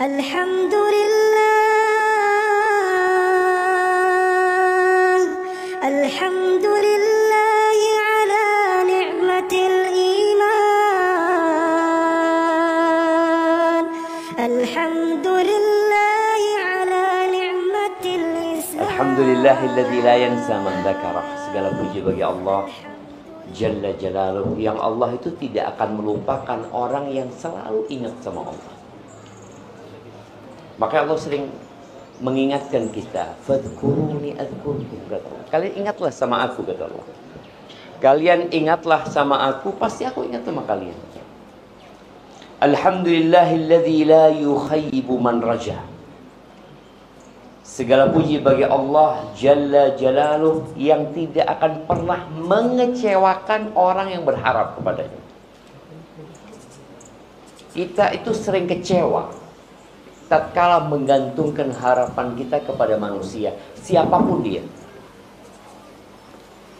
Alhamdulillah, alhamdulillah ala ni'matil iman, alhamdulillah ala ni'matil Islam. Alhamdulillahilladzi la yansa man dzakarah. Segala puji bagi Allah Jalla Jalaluhu, yang Allah itu tidak akan melupakan orang yang selalu ingat sama Allah. Maka Allah sering mengingatkan kita, fadhkuruni adzkurkum, kata Allah. Kalian ingatlah sama aku, kata Allah. Kalian ingatlah sama aku, pasti aku ingat sama kalian. Alhamdulillahilladzi la yukhayyibu man raja. Segala puji bagi Allah Jalla Jalaluh, yang tidak akan pernah mengecewakan orang yang berharap kepadanya. Kita itu sering kecewa tatkala menggantungkan harapan kita kepada manusia, siapapun dia.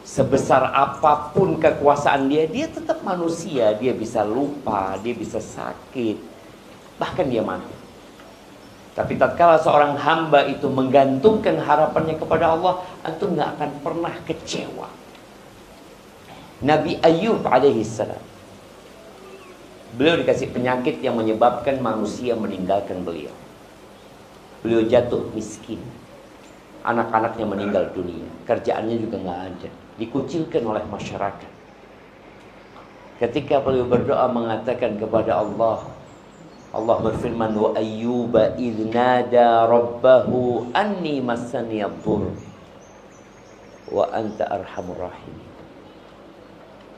Sebesar apapun kekuasaan dia, dia tetap manusia. Dia bisa lupa, dia bisa sakit, bahkan dia mati. Tapi tatkala seorang hamba itu menggantungkan harapannya kepada Allah, antum nggak akan pernah kecewa. Nabi Ayub alaihissalam, beliau dikasih penyakit yang menyebabkan manusia meninggalkan beliau. Beliau jatuh miskin, anak-anaknya meninggal dunia, kerjaannya juga nggak ada, dikucilkan oleh masyarakat. Ketika beliau berdoa mengatakan kepada Allah, Allah berfirman, wa ayyuba idh nada rabbahu anni massani ad-dhurr wa anta arhamur rahim.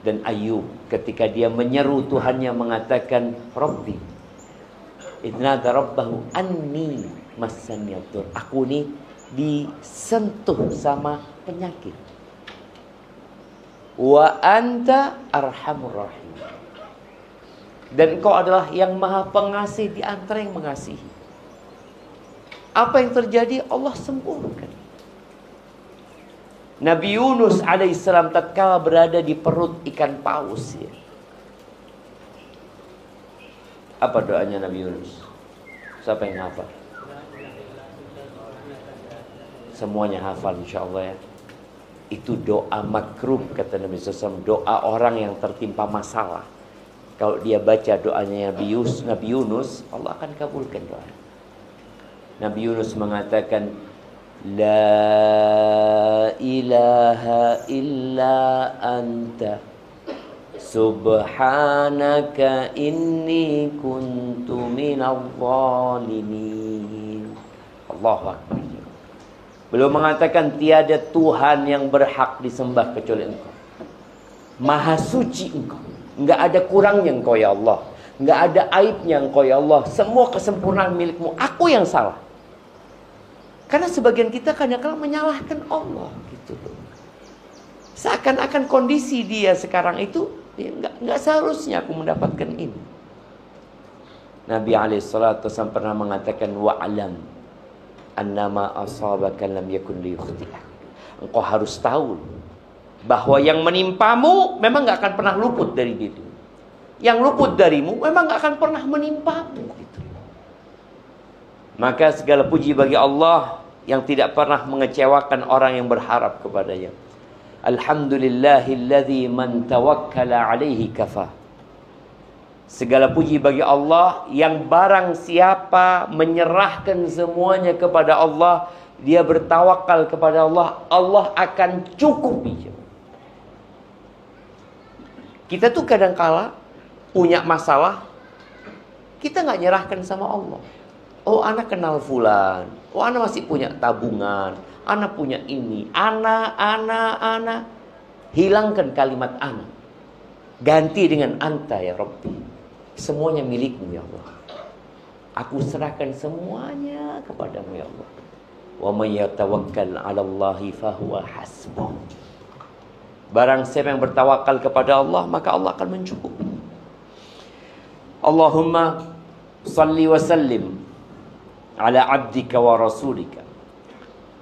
Dan Ayub ketika dia menyeru Tuhannya mengatakan, Rabbi idh nada rabbahu anni massani ad-dhurr, aku ini disentuh sama penyakit, wa anta arhamur rahim, dan engkau adalah yang maha pengasih di antara yang mengasihi. Apa yang terjadi? Allah sembuhkan. Nabi Yunus alaihissalam tatkala berada di perut ikan paus, ya. Apa doanya Nabi Yunus? Siapa yang hafal? Semuanya hafal insyaallah, ya. Itu doa makruh, kata Nabi SAW, doa orang yang tertimpa masalah. Kalau dia baca doanya Nabi Yunus, Allah akan kabulkan doa. Nabi Yunus mengatakan, La ilaha illa anta subhanaka inni kuntu minadh dhalimin. Allahu Akbar. Beliau mengatakan, tiada Tuhan yang berhak disembah kecuali Engkau. Maha suci Engkau, enggak ada kurangnya Engkau ya Allah, enggak ada aibnya Engkau ya Allah. Semua kesempurnaan milikmu, aku yang salah. Karena sebagian kita kadang-kadang menyalahkan Allah gitu loh. Seakan-akan kondisi dia sekarang itu, ya, enggak seharusnya aku mendapatkan ini. Nabi SAW pernah mengatakan, wa'alam annama asabaka lam yakun liyukhti'ak. Engkau harus tahu bahwa yang menimpamu memang gak akan pernah luput dari itu. Yang luput darimu memang gak akan pernah menimpamu gitu. Maka segala puji bagi Allah yang tidak pernah mengecewakan orang yang berharap kepadanya. Alhamdulillahilladzi man tawakkala alaihi kafah. Segala puji bagi Allah yang barang siapa menyerahkan semuanya kepada Allah, dia bertawakal kepada Allah, Allah akan cukupi. Kita tuh kadang-kala punya masalah, kita nggak nyerahkan sama Allah. Oh, anak kenal fulan. Oh, anak masih punya tabungan. Anak punya ini. Anak. Hilangkan kalimat anak. Ganti dengan anta ya Rabbi. Semuanya milikmu ya Allah. Aku serahkan semuanya kepadamu ya Allah. Wa may yatawakkal 'ala Allahi fahuwa hasbuh. Barang siapa yang bertawakal kepada Allah, maka Allah akan mencukupi. Allahumma salli wa sallim ala abdika wa rasulika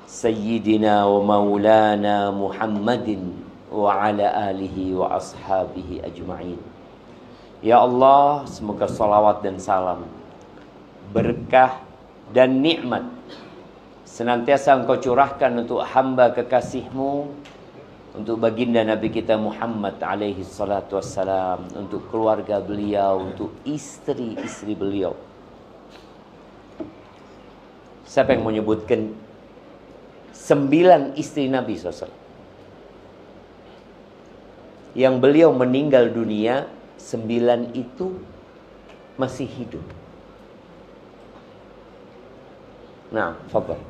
sayyidina wa maulana Muhammadin wa ala alihi wa ashabihi ajma'in. Ya Allah, semoga salawat dan salam berkah, dan nikmat senantiasa engkau curahkan untuk hamba kekasihmu, untuk baginda Nabi kita Muhammad alaihi salatu wassalam, untuk keluarga beliau, untuk istri-istri beliau. Siapa yang menyebutkan 9 istri Nabi SAW yang beliau meninggal dunia, 9 itu masih hidup? Nah, fadhal.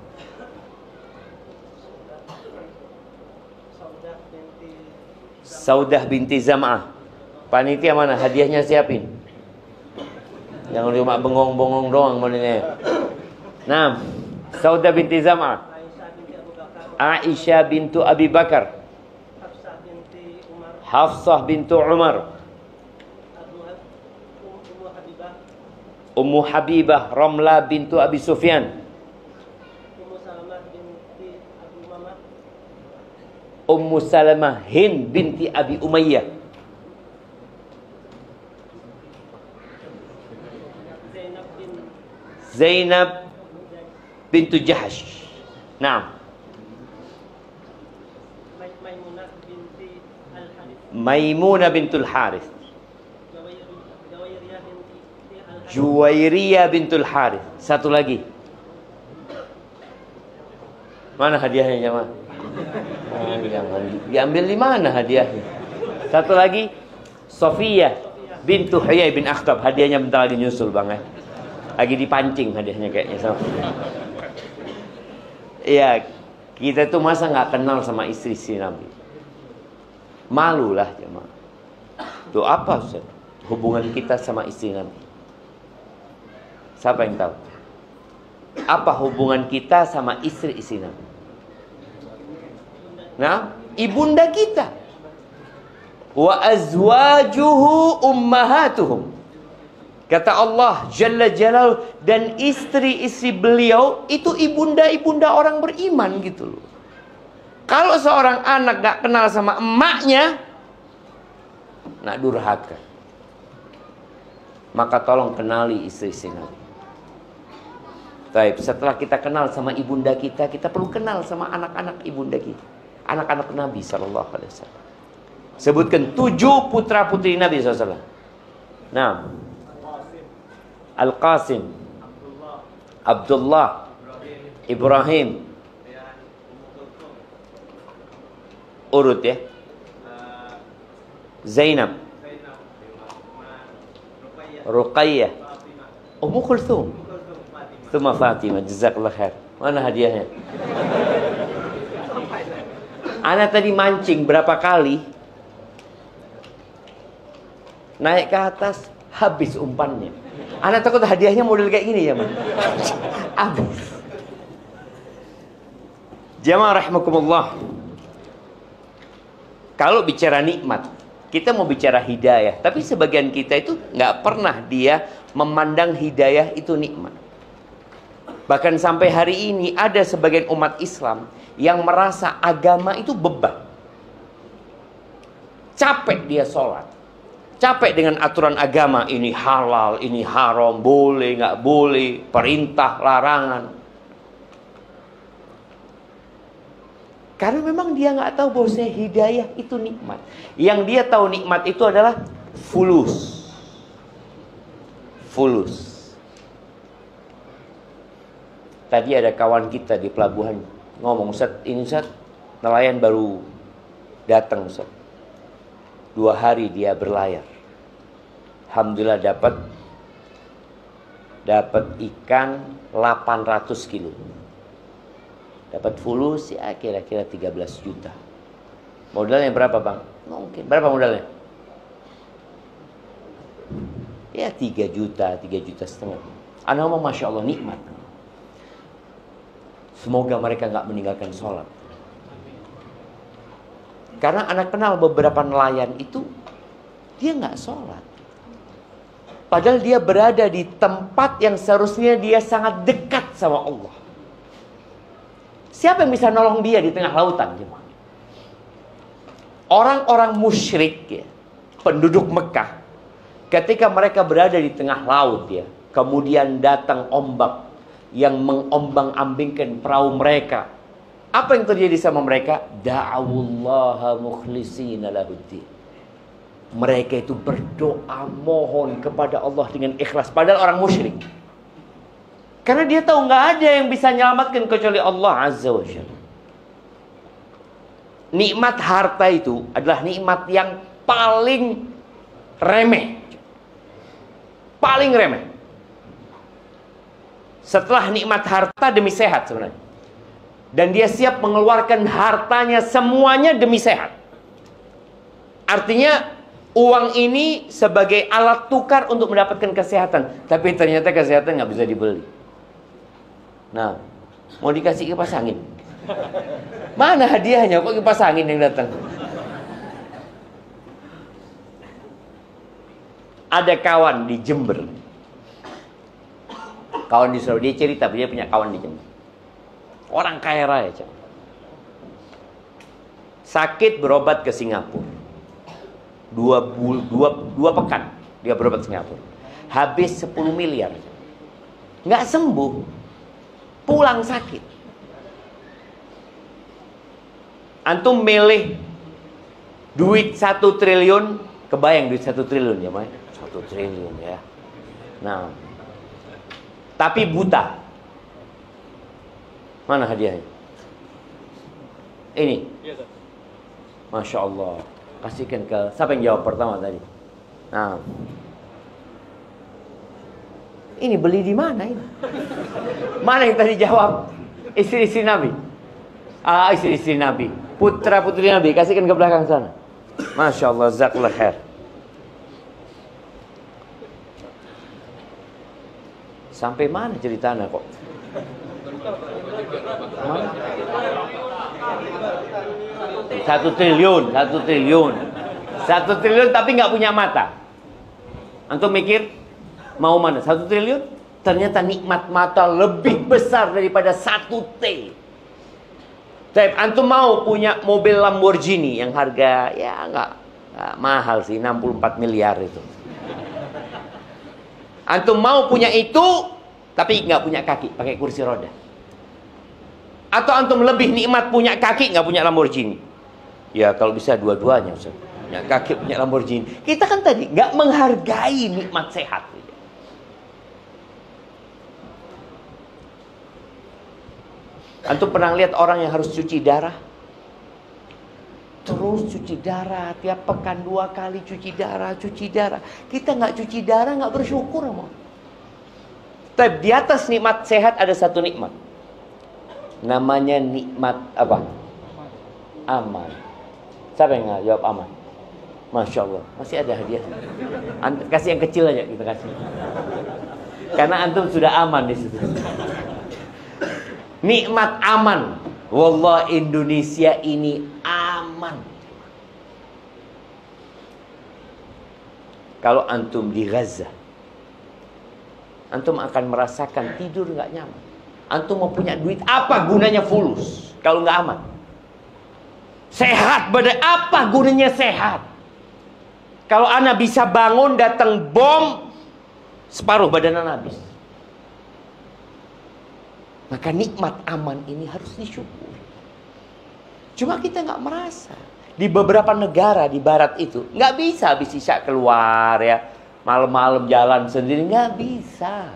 Saudah binti Zam'ah. Panitia mana? Hadiahnya siapin. Jangan cuma bengong-bengong doang menanya. Nah, Saudah binti Zam'ah. Aisyah bintu Abi Bakar. Hafsah bintu Umar. Ummu Habibah Ramlah bintu Abi Sufyan. Ummu Salamah Hind binti Abi Umayyah. Zainab bintu Jahash. Naam. Maimunah bintul Harith. Juwairiyah bintul Harith. Satu lagi. Mana hadiahnya jemaah? Jangan diambil di mana hadiahnya? Satu lagi, Sofiyah bintu Huyai bin Akhtab. Hadiahnya bentar lagi nyusul bang. Lagi dipancing hadiahnya kayaknya. Iya, kita tuh masa nggak kenal sama istri-istri Nabi? Malulah jemaah. Tuh apa Ustaz? Hubungan kita sama istri Nabi? Siapa yang tahu? Apa hubungan kita sama istri-istri Nabi? Nah, ibunda kita. Wa azwajuhu ummahatuhum. Kata Allah Jalla Jalal, dan istri-istri beliau itu ibunda-ibunda orang beriman gitu loh. Kalau seorang anak gak kenal sama emaknya, nak durhaka. Maka tolong kenali istri-istri Nabi. Baik, setelah kita kenal sama ibunda kita perlu kenal sama anak-anak ibunda kita, anak-anak Nabi SAW. Sebutkan 7 putra putri Nabi SAW. Nah, Al-Qasim, Abdullah, Ibrahim. Urut ya. Zainab, Ruqayyah, Ummu Kulthum, Thumma Fatimah. Jazakallah khair. Mana hadiahnya? Ana tadi mancing berapa kali, naik ke atas, habis umpannya. Ana takut hadiahnya model kayak gini ya, Man. Habis. Jamaah rahimakumullah. Kalau bicara nikmat, kita mau bicara hidayah, tapi sebagian kita itu nggak pernah dia memandang hidayah itu nikmat. Bahkan sampai hari ini ada sebagian umat Islam yang merasa agama itu beban. Capek dia sholat, capek dengan aturan agama, ini halal, ini haram, boleh, nggak boleh, perintah, larangan. Karena memang dia nggak tahu bahwa hidayah itu nikmat. Yang dia tahu nikmat itu adalah fulus. Fulus. Tadi ada kawan kita di pelabuhan ngomong, Ustaz, ini Ustaz, nelayan baru datang Ustaz. 2 hari dia berlayar. Alhamdulillah dapat ikan 800 kilo. Dapat fulus ya kira-kira 13 juta. Modalnya berapa bang? Mungkin. Berapa modalnya? Ya 3 juta, 3,5 juta. Ana ngomong Masya Allah nikmat. Semoga mereka nggak meninggalkan sholat. Karena anak kenal beberapa nelayan itu, dia nggak sholat. Padahal dia berada di tempat yang seharusnya dia sangat dekat sama Allah. Siapa yang bisa nolong dia di tengah lautan? Orang-orang musyrik ya, penduduk Mekah, ketika mereka berada di tengah laut ya, Kemudian datang ombak yang mengombang-ambingkan perahu mereka. Apa yang terjadi sama mereka? Da'awullaha mukhlishina lahuddin. Mereka itu berdoa mohon kepada Allah dengan ikhlas. Padahal orang musyrik. Karena dia tahu nggak ada yang bisa menyelamatkan kecuali Allah Azza wa Jalla. Nikmat harta itu adalah nikmat yang paling remeh. Paling remeh. Setelah nikmat harta demi sehat sebenarnya. Dan dia siap mengeluarkan hartanya semuanya demi sehat. Artinya uang ini sebagai alat tukar untuk mendapatkan kesehatan. Tapi ternyata kesehatan nggak bisa dibeli. Nah, mau dikasih kipas angin. Mana hadiahnya? Kok kipas angin yang datang? Ada kawan di Jember. Kawan di Surabaya, dia cerita dia punya kawan di Jember. Orang kaya raya, sakit berobat ke Singapura. Dua pekan dia berobat ke Singapura. Habis 10 miliar. Nggak sembuh. Pulang sakit. Antum milih duit 1 triliun. Kebayang duit 1 triliun ya, Mas? 1 triliun ya. Nah, tapi buta. Mana hadiahnya? Ini. Masya Allah. Kasihkan ke siapa yang jawab pertama tadi? Nah, ini beli di mana ini? Mana yang tadi jawab? Istri-istri Nabi. Istri-istri Nabi. Putra-putri Nabi. Kasihkan ke belakang sana. Masya Allah. Jazakallah khair. Sampai mana ceritanya kok? Mana? 1 triliun, 1 triliun. 1 triliun tapi nggak punya mata. Antum mikir mau mana? 1 triliun? Ternyata nikmat mata lebih besar daripada 1 T. Tapi antum mau punya mobil Lamborghini yang harga ya nggak mahal sih, 64 miliar itu. Antum mau punya itu tapi nggak punya kaki, pakai kursi roda. Atau antum lebih nikmat punya kaki nggak punya Lamborghini? Ya kalau bisa dua-duanya, Ustaz. Punya kaki punya Lamborghini. Kita kan tadi nggak menghargai nikmat sehat. Antum pernah lihat orang yang harus cuci darah? Terus cuci darah, tiap pekan 2 kali cuci darah, cuci darah. Kita nggak cuci darah, nggak bersyukur, mau. Tapi di atas nikmat sehat ada satu nikmat. Namanya nikmat apa? Aman. Siapa yang jawab aman? Masya Allah. Masih ada hadiah. Kasih yang kecil aja kita kasih. Karena antum sudah aman di situ. Nikmat aman. Wallah Indonesia ini aman. Kalau antum di Gaza, antum akan merasakan tidur nggak nyaman. Antum mau punya duit, apa gunanya fulus kalau nggak aman? Sehat badan, apa gunanya sehat? Kalau anak bisa bangun datang bom, separuh badan anak habis. Maka nikmat aman ini harus disyukuri. Cuma kita nggak merasa. Di beberapa negara di barat itu nggak bisa habis isya keluar ya, malam-malam jalan sendiri, nggak bisa.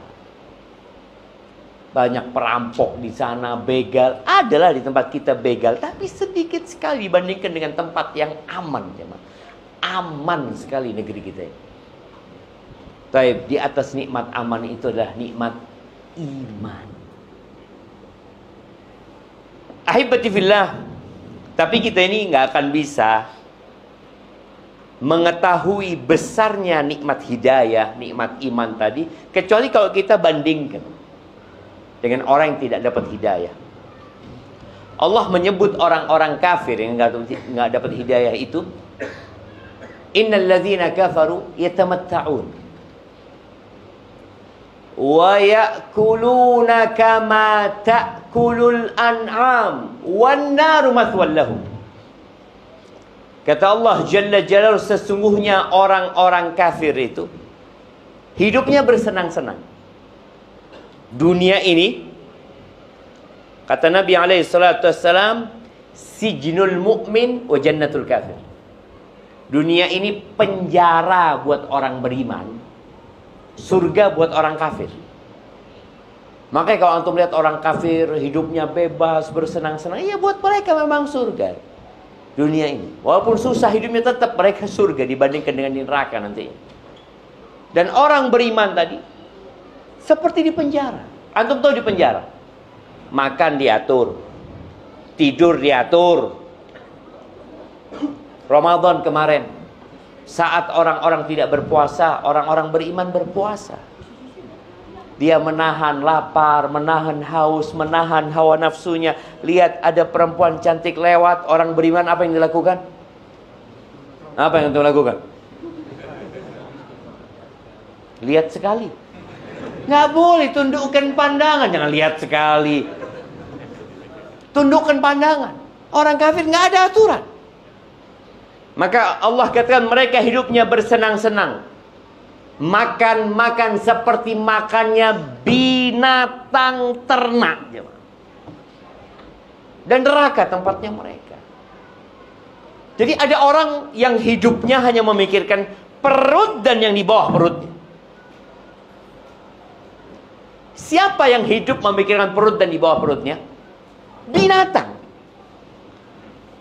Banyak perampok di sana, begal. Adalah di tempat kita begal, tapi sedikit sekali dibandingkan dengan tempat yang aman, jemaah. Aman sekali negeri kita ini. Taib, di atas nikmat aman itu adalah nikmat iman. Ahibati fillah. Tapi kita ini nggak akan bisa mengetahui besarnya nikmat hidayah, nikmat iman tadi, kecuali kalau kita bandingkan dengan orang yang tidak dapat hidayah. Allah menyebut orang-orang kafir yang nggak dapat hidayah itu, innal ladzina kafaru yatamatta'un wa ya'kuluna kama ta'kulul an'am wan naru mathwal lahum. Kata Allah Jalla Jalaluhu, sesungguhnya orang-orang kafir itu hidupnya bersenang-senang. Dunia ini, kata Nabi SAW, sijnul mu'min wa jannatul kafir. Dunia ini penjara buat orang beriman, surga buat orang kafir. Makanya kalau antum lihat orang kafir hidupnya bebas, bersenang-senang, ya buat mereka memang surga dunia ini. Walaupun susah hidupnya, tetap mereka surga dibandingkan dengan di neraka nanti. Dan orang beriman tadi seperti di penjara. Antum tahu di penjara, makan diatur, tidur diatur. Ramadan kemarin, saat orang-orang tidak berpuasa, orang-orang beriman berpuasa. Dia menahan lapar, menahan haus, menahan hawa nafsunya. Lihat ada perempuan cantik lewat, orang beriman apa yang dilakukan? Apa yang dilakukan? Lihat sekali. Nggak boleh tundukkan pandangan, jangan lihat sekali. Tundukkan pandangan. Orang kafir nggak ada aturan. Maka Allah katakan mereka hidupnya bersenang-senang. Makan seperti makannya binatang ternak. Dan neraka tempatnya mereka. Jadi ada orang yang hidupnya hanya memikirkan perut dan yang di bawah perutnya. Siapa yang hidup memikirkan perut dan di bawah perutnya? Binatang.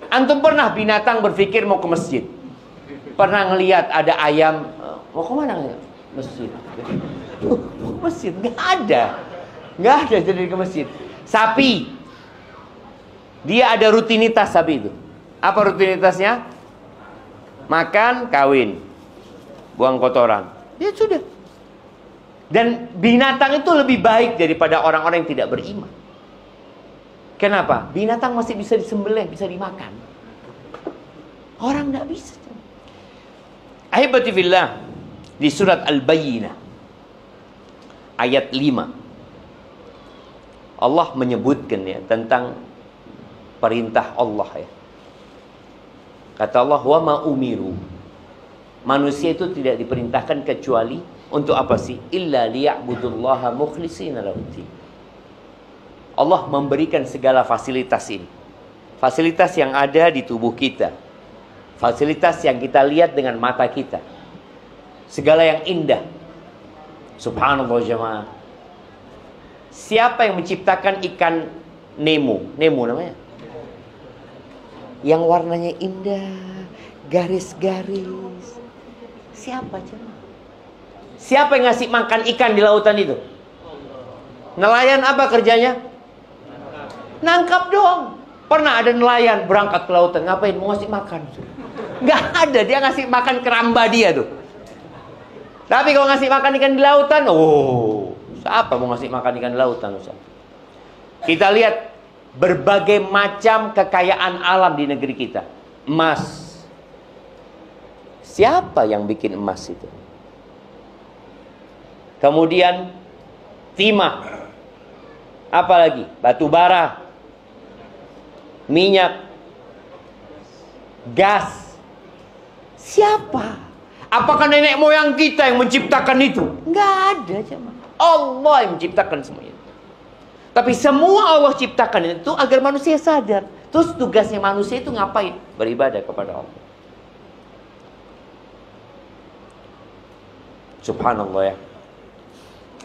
Antum pernah binatang berpikir mau ke masjid? Pernah ngelihat ada ayam, mau kemana? Masjid. Mau ke masjid? Nggak ada. Nggak ada jadi ke masjid. Sapi. Dia ada rutinitas sapi itu. Apa rutinitasnya? Makan, kawin. Buang kotoran. Dia sudah. Dan binatang itu lebih baik daripada orang-orang yang tidak beriman. Kenapa? Binatang masih bisa disembelih, bisa dimakan. Orang tidak bisa. Ahibati fillah, di surat Al-Bayyinah ayat 5 Allah menyebutkan ya tentang perintah Allah ya. Kata Allah, wa ma umiru. Manusia itu tidak diperintahkan kecuali untuk apa sih? Illa liya'budullaha mukhlishina lahuddin. Allah memberikan segala fasilitas ini. Fasilitas yang ada di tubuh kita. Fasilitas yang kita lihat dengan mata kita. Segala yang indah. Subhanallah jemaah. Siapa yang menciptakan ikan Nemo? Nemo namanya. Yang warnanya indah, garis-garis. Siapa jemaah? Siapa yang ngasih makan ikan di lautan itu? Nelayan apa kerjanya? Nangkap doang. Pernah ada nelayan berangkat ke lautan, ngapain? Mau ngasih makan. Nggak ada, dia ngasih makan keramba dia tuh. Tapi kalau ngasih makan ikan di lautan, oh, siapa mau ngasih makan ikan di lautan? Ustaz? Kita lihat berbagai macam kekayaan alam di negeri kita. Emas. Siapa yang bikin emas itu? Kemudian timah. Apalagi? Batu bara. Minyak, gas. Siapa? Apakah nenek moyang kita yang menciptakan itu? Enggak ada, jemaah. Allah yang menciptakan semuanya. Tapi semua Allah ciptakan itu agar manusia sadar. Terus tugasnya manusia itu ngapain? Beribadah kepada Allah. Subhanallah ya.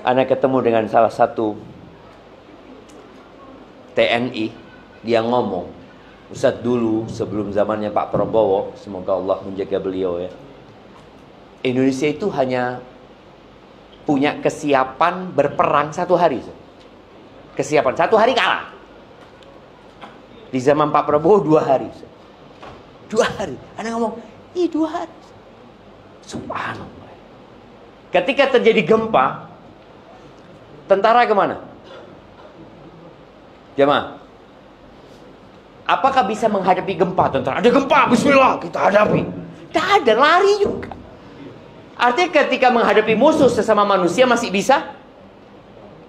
Ana ketemu dengan salah satu TNI. Dia ngomong, Ustadz dulu sebelum zamannya Pak Prabowo, semoga Allah menjaga beliau ya, Indonesia itu hanya punya kesiapan berperang 1 hari. Kesiapan 1 hari kalah. Di zaman Pak Prabowo 2 hari. 2 hari. Anda ngomong, 2 hari. Subhanallah. Ketika terjadi gempa, tentara kemana? Jemaah, apakah bisa menghadapi gempa tentara? Ada gempa, bismillah, kita hadapi. Tidak ada, lari juga. Artinya ketika menghadapi musuh sesama manusia masih bisa?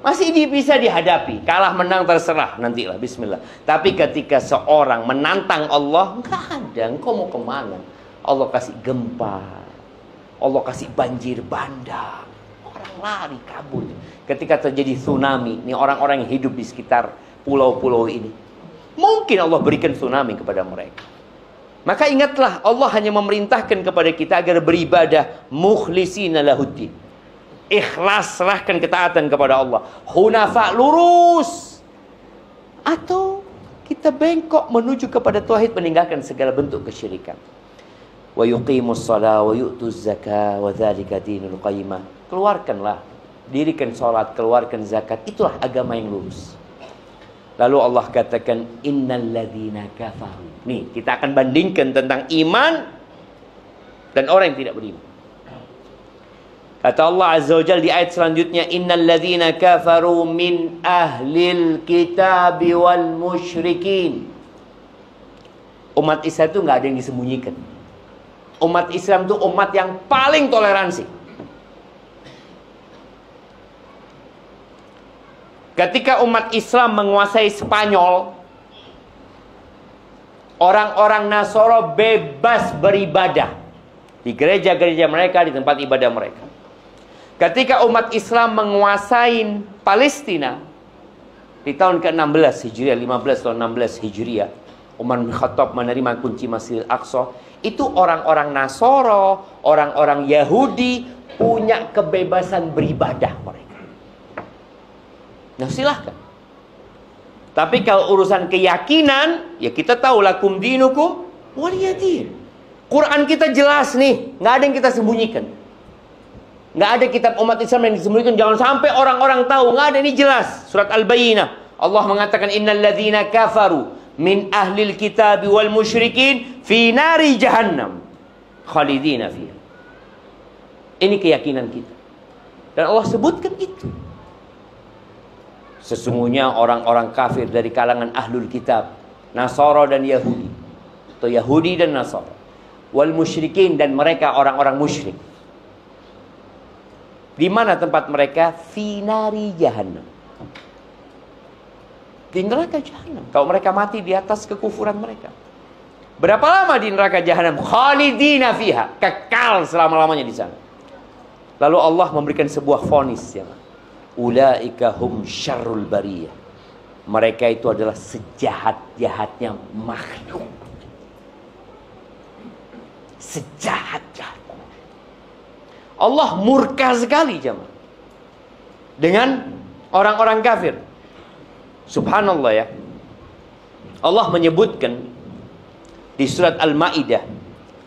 Masih bisa dihadapi. Kalah menang terserah, nantilah, bismillah. Tapi ketika seorang menantang Allah, nggak ada, engkau mau kemana? Allah kasih gempa. Allah kasih banjir bandang. Orang lari kabur. Ketika terjadi tsunami, ini orang-orang yang hidup di sekitar pulau-pulau ini, mungkin Allah berikan tsunami kepada mereka. Maka ingatlah, Allah hanya memerintahkan kepada kita agar beribadah mukhlisina lahuddin. Ikhlas, serahkan ketaatan kepada Allah. Hunafa, lurus. Atau kita bengkok menuju kepada tauhid, meninggalkan segala bentuk kesyirikan. Wa yuqimus shalah wa yu'tuz zakah wa dzalika dinul qayyimah. Keluarkanlah, dirikan salat, keluarkan zakat, itulah agama yang lurus. Lalu Allah katakan innal ladzina kafaru. Nih, kita akan bandingkan tentang iman dan orang yang tidak beriman. Kata Allah Azza wa Jalla di ayat selanjutnya, innal ladzina kafaru min ahlil kitabi wal musyrikin. Umat Islam itu nggak ada yang disembunyikan. Umat Islam itu umat yang paling toleransi. Ketika umat Islam menguasai Spanyol, orang-orang Nasoro bebas beribadah di gereja-gereja mereka, di tempat ibadah mereka. Ketika umat Islam menguasai Palestina di tahun ke-16 Hijriah, 15 tahun 16 Hijriah, Umar bin Khattab menerima kunci Masjidil Aqsa. Itu orang-orang Nasoro, orang-orang Yahudi punya kebebasan beribadah mereka. Nah, silahkan. Tapi kalau urusan keyakinan, ya kita tahu lakum dinukum waliyadin. Quran kita jelas nih, nggak ada yang kita sembunyikan. Nggak ada kitab umat Islam yang disembunyikan. Jangan sampai orang-orang tahu. Nggak ada, ini jelas. Surat Al-Bayyinah, Allah mengatakan innal ladzina kafaru min ahlil kitabi wal musyrikin fi nari jahannam khalidina fiha. Ini keyakinan kita. Dan Allah sebutkan itu. Sesungguhnya orang-orang kafir dari kalangan ahlul kitab, Nasara dan Yahudi, atau Yahudi dan Nasara, wal musyrikin, dan mereka orang-orang musyrik. Di mana tempat mereka? Fi nari jahannam. Di neraka jahanam. Kalau mereka mati di atas kekufuran mereka. Berapa lama di neraka jahanam? Khalidina fiha, kekal selama-lamanya di sana. Lalu Allah memberikan sebuah vonis, ya. Ulaika hum syarrul bariyah. Mereka itu adalah sejahat-jahatnya makhluk. Sejahat-jahat. Allah murka sekali, jemaah, dengan orang-orang kafir. Subhanallah, ya. Allah menyebutkan di surat Al-Maidah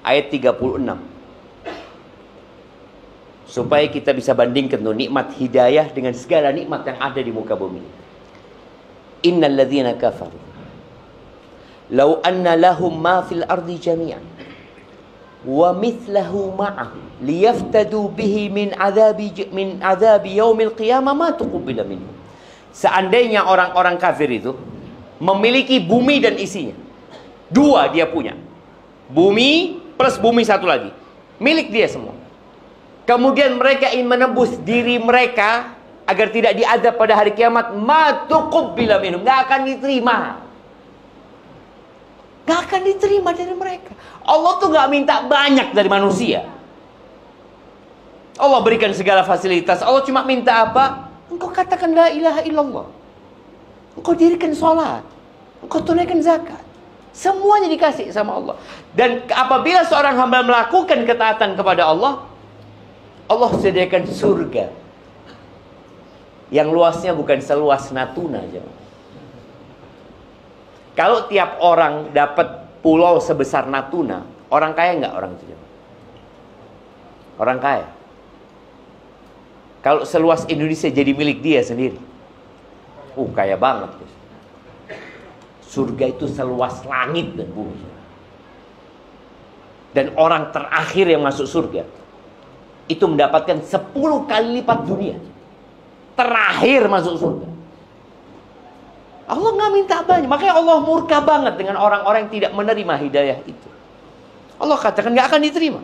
ayat 36, supaya kita bisa bandingkan tuh nikmat hidayah dengan segala nikmat yang ada di muka bumi. Innal ladzina kafaru law anna lahum ma fil ardi jami'an wa mithlahu ma'ahu liyaftadu bihi min adzabi yaumil qiyamah ma tuqbila minhu. Seandainya orang-orang kafir itu memiliki bumi dan isinya, dua dia punya, bumi plus bumi satu lagi, milik dia semua. Kemudian mereka ingin menebus diri mereka agar tidak diadab pada hari kiamat, ma tuqbila minhum, enggak akan diterima. Enggak akan diterima dari mereka. Allah tuh enggak minta banyak dari manusia. Allah berikan segala fasilitas. Allah cuma minta apa? Engkau katakan la ilaha illallah. Engkau dirikan sholat. Engkau tunaikan zakat. Semuanya dikasih sama Allah. Dan apabila seorang hamba melakukan ketaatan kepada Allah, Allah sediakan surga yang luasnya bukan seluas Natuna aja. Kalau tiap orang dapat pulau sebesar Natuna, orang kaya nggak orang itu? Orang kaya. Kalau seluas Indonesia jadi milik dia sendiri, kaya banget. Surga itu seluas langit dan bumi. Dan orang terakhir yang masuk surga itu mendapatkan 10 kali lipat dunia. Terakhir masuk surga. Allah nggak minta banyak. Makanya Allah murka banget dengan orang-orang yang tidak menerima hidayah itu. Allah katakan nggak akan diterima.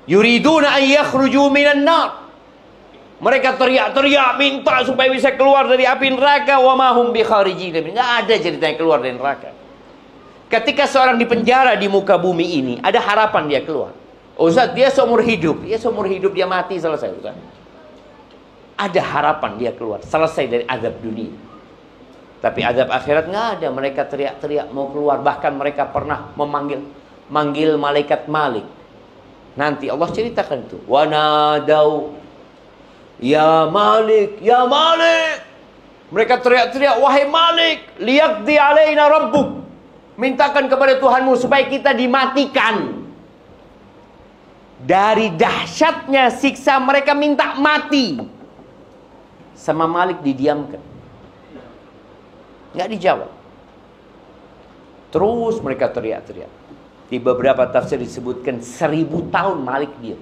Yuriduna an yakhruju minan nar. Mereka teriak-teriak minta supaya bisa keluar dari api neraka. Wa ma hum bikharijin. Nggak ada ceritanya keluar dari neraka. Ketika seorang dipenjara di muka bumi ini, ada harapan dia keluar. Ustaz, dia seumur hidup. Ya seumur hidup dia mati, selesai Ustaz. Ada harapan dia keluar, selesai dari azab dunia. Tapi azab akhirat nggak ada. Mereka teriak-teriak mau keluar. Bahkan mereka pernah manggil malaikat Malik. Nanti Allah ceritakan itu. Wa nadau ya Malik, ya Malik. Mereka teriak-teriak, wahai Malik, liyaqdi alaina rabbuk. Mintakan kepada Tuhanmu supaya kita dimatikan. Dari dahsyatnya siksa mereka minta mati. Sama Malik didiamkan. Nggak dijawab. Terus mereka teriak-teriak. Di beberapa tafsir disebutkan 1000 tahun Malik diam.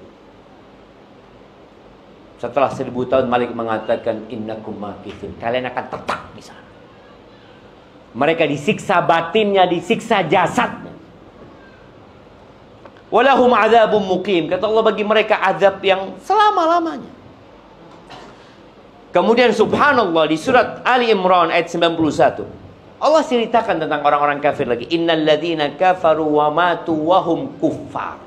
Setelah 1000 tahun Malik mengatakan innakum makithun. Kalian akan tetap di sana. Mereka disiksa batinnya, disiksa jasadnya. Walahum adzabun muqim. Kata Allah, bagi mereka azab yang selama-lamanya. Kemudian subhanallah di surat Ali Imran ayat 91. Allah ceritakan tentang orang-orang kafir lagi. Innal ladzina kafaru wa matu wa hum kuffar.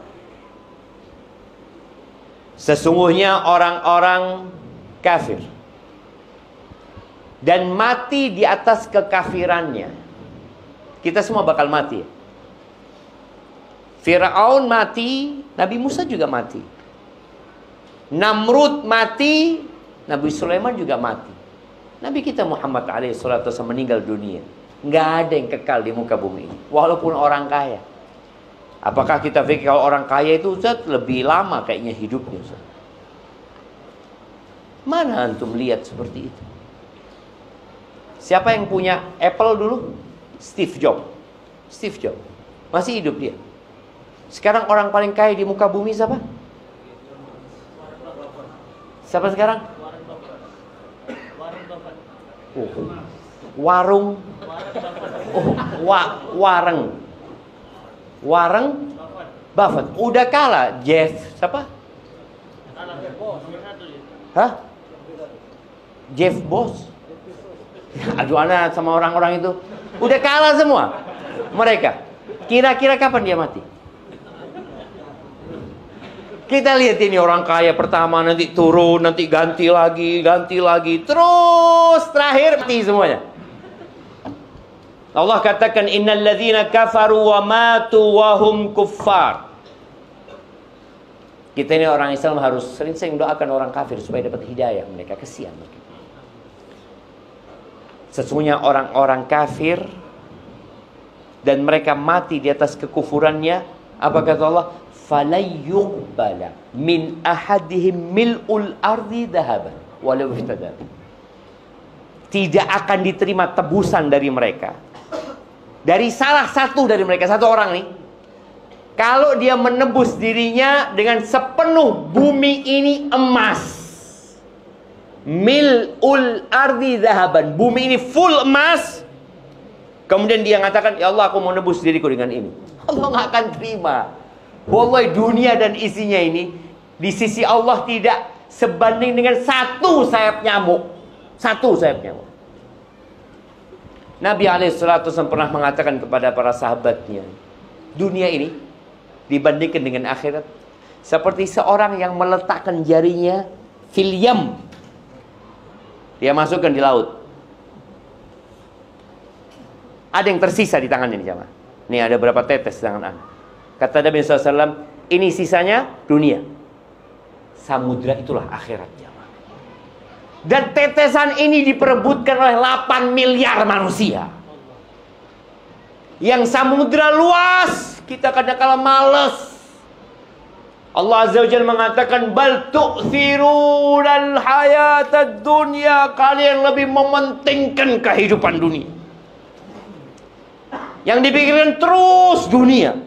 Sesungguhnya orang-orang kafir dan mati di atas kekafirannya. Kita semua bakal mati. Firaun mati, Nabi Musa juga mati. Namrud mati, Nabi Sulaiman juga mati. Nabi kita Muhammad alaihissalatu wassalam meninggal dunia. Nggak ada yang kekal di muka bumi ini. Walaupun orang kaya. Apakah kita pikir kalau orang kaya itu Ustaz lebih lama kayaknya hidupnya Ustaz? Mana antum lihat seperti itu? Siapa yang punya Apple dulu? Steve Jobs. Steve Jobs. Masih hidup dia. Sekarang orang paling kaya di muka bumi siapa? Siapa sekarang? Oh, Warung. Oh, Warren Buffett. Udah kalah Jeff siapa? Hah? Jeff Bezos. Aduh, anak sama orang-orang itu udah kalah semua mereka. Kira-kira kapan dia mati? Kita lihat ini orang kaya pertama, nanti turun, nanti ganti lagi, terus terakhir mati semuanya. Allah katakan innal ladzina kafaru wa matu wa hum kuffar. Kita ini orang Islam harus sering-sering doakan orang kafir supaya dapat hidayah. Mereka kesian. Sesungguhnya orang-orang kafir dan mereka mati di atas kekufurannya. Apa kata Allah? Falayyuqbala min ahadihim mil'ul ardi dhahaban walau iftada. Tidak akan diterima tebusan dari mereka. Dari salah satu dari mereka, satu orang nih, kalau dia menebus dirinya dengan sepenuh bumi ini emas. Mil'ul ardi dhahaban. Bumi ini full emas. Kemudian dia mengatakan, ya Allah, aku mau nebus diriku dengan ini. Allah nggak akan terima. Wallahi, dunia dan isinya ini di sisi Allah tidak sebanding dengan satu sayap nyamuk. Satu sayap nyamuk. Nabi SAW pernah mengatakan kepada para sahabatnya, dunia ini dibandingkan dengan akhirat seperti seorang yang meletakkan jarinya fil yam. Dia masukkan di laut. Ada yang tersisa di tangannya nih jamaah. Nih ada berapa tetes di tangan Anda. Kata Nabi SAW, ini sisanya dunia. Samudra itulah akhirat jamaah. Dan tetesan ini diperebutkan oleh 8 miliar manusia. Yang samudra luas, kita kadang-kala malas. Allah Azza wa Jalla mengatakan, bal tu'thirunal hayatad dunya. Kalian lebih mementingkan kehidupan dunia. Yang dipikirkan terus dunia.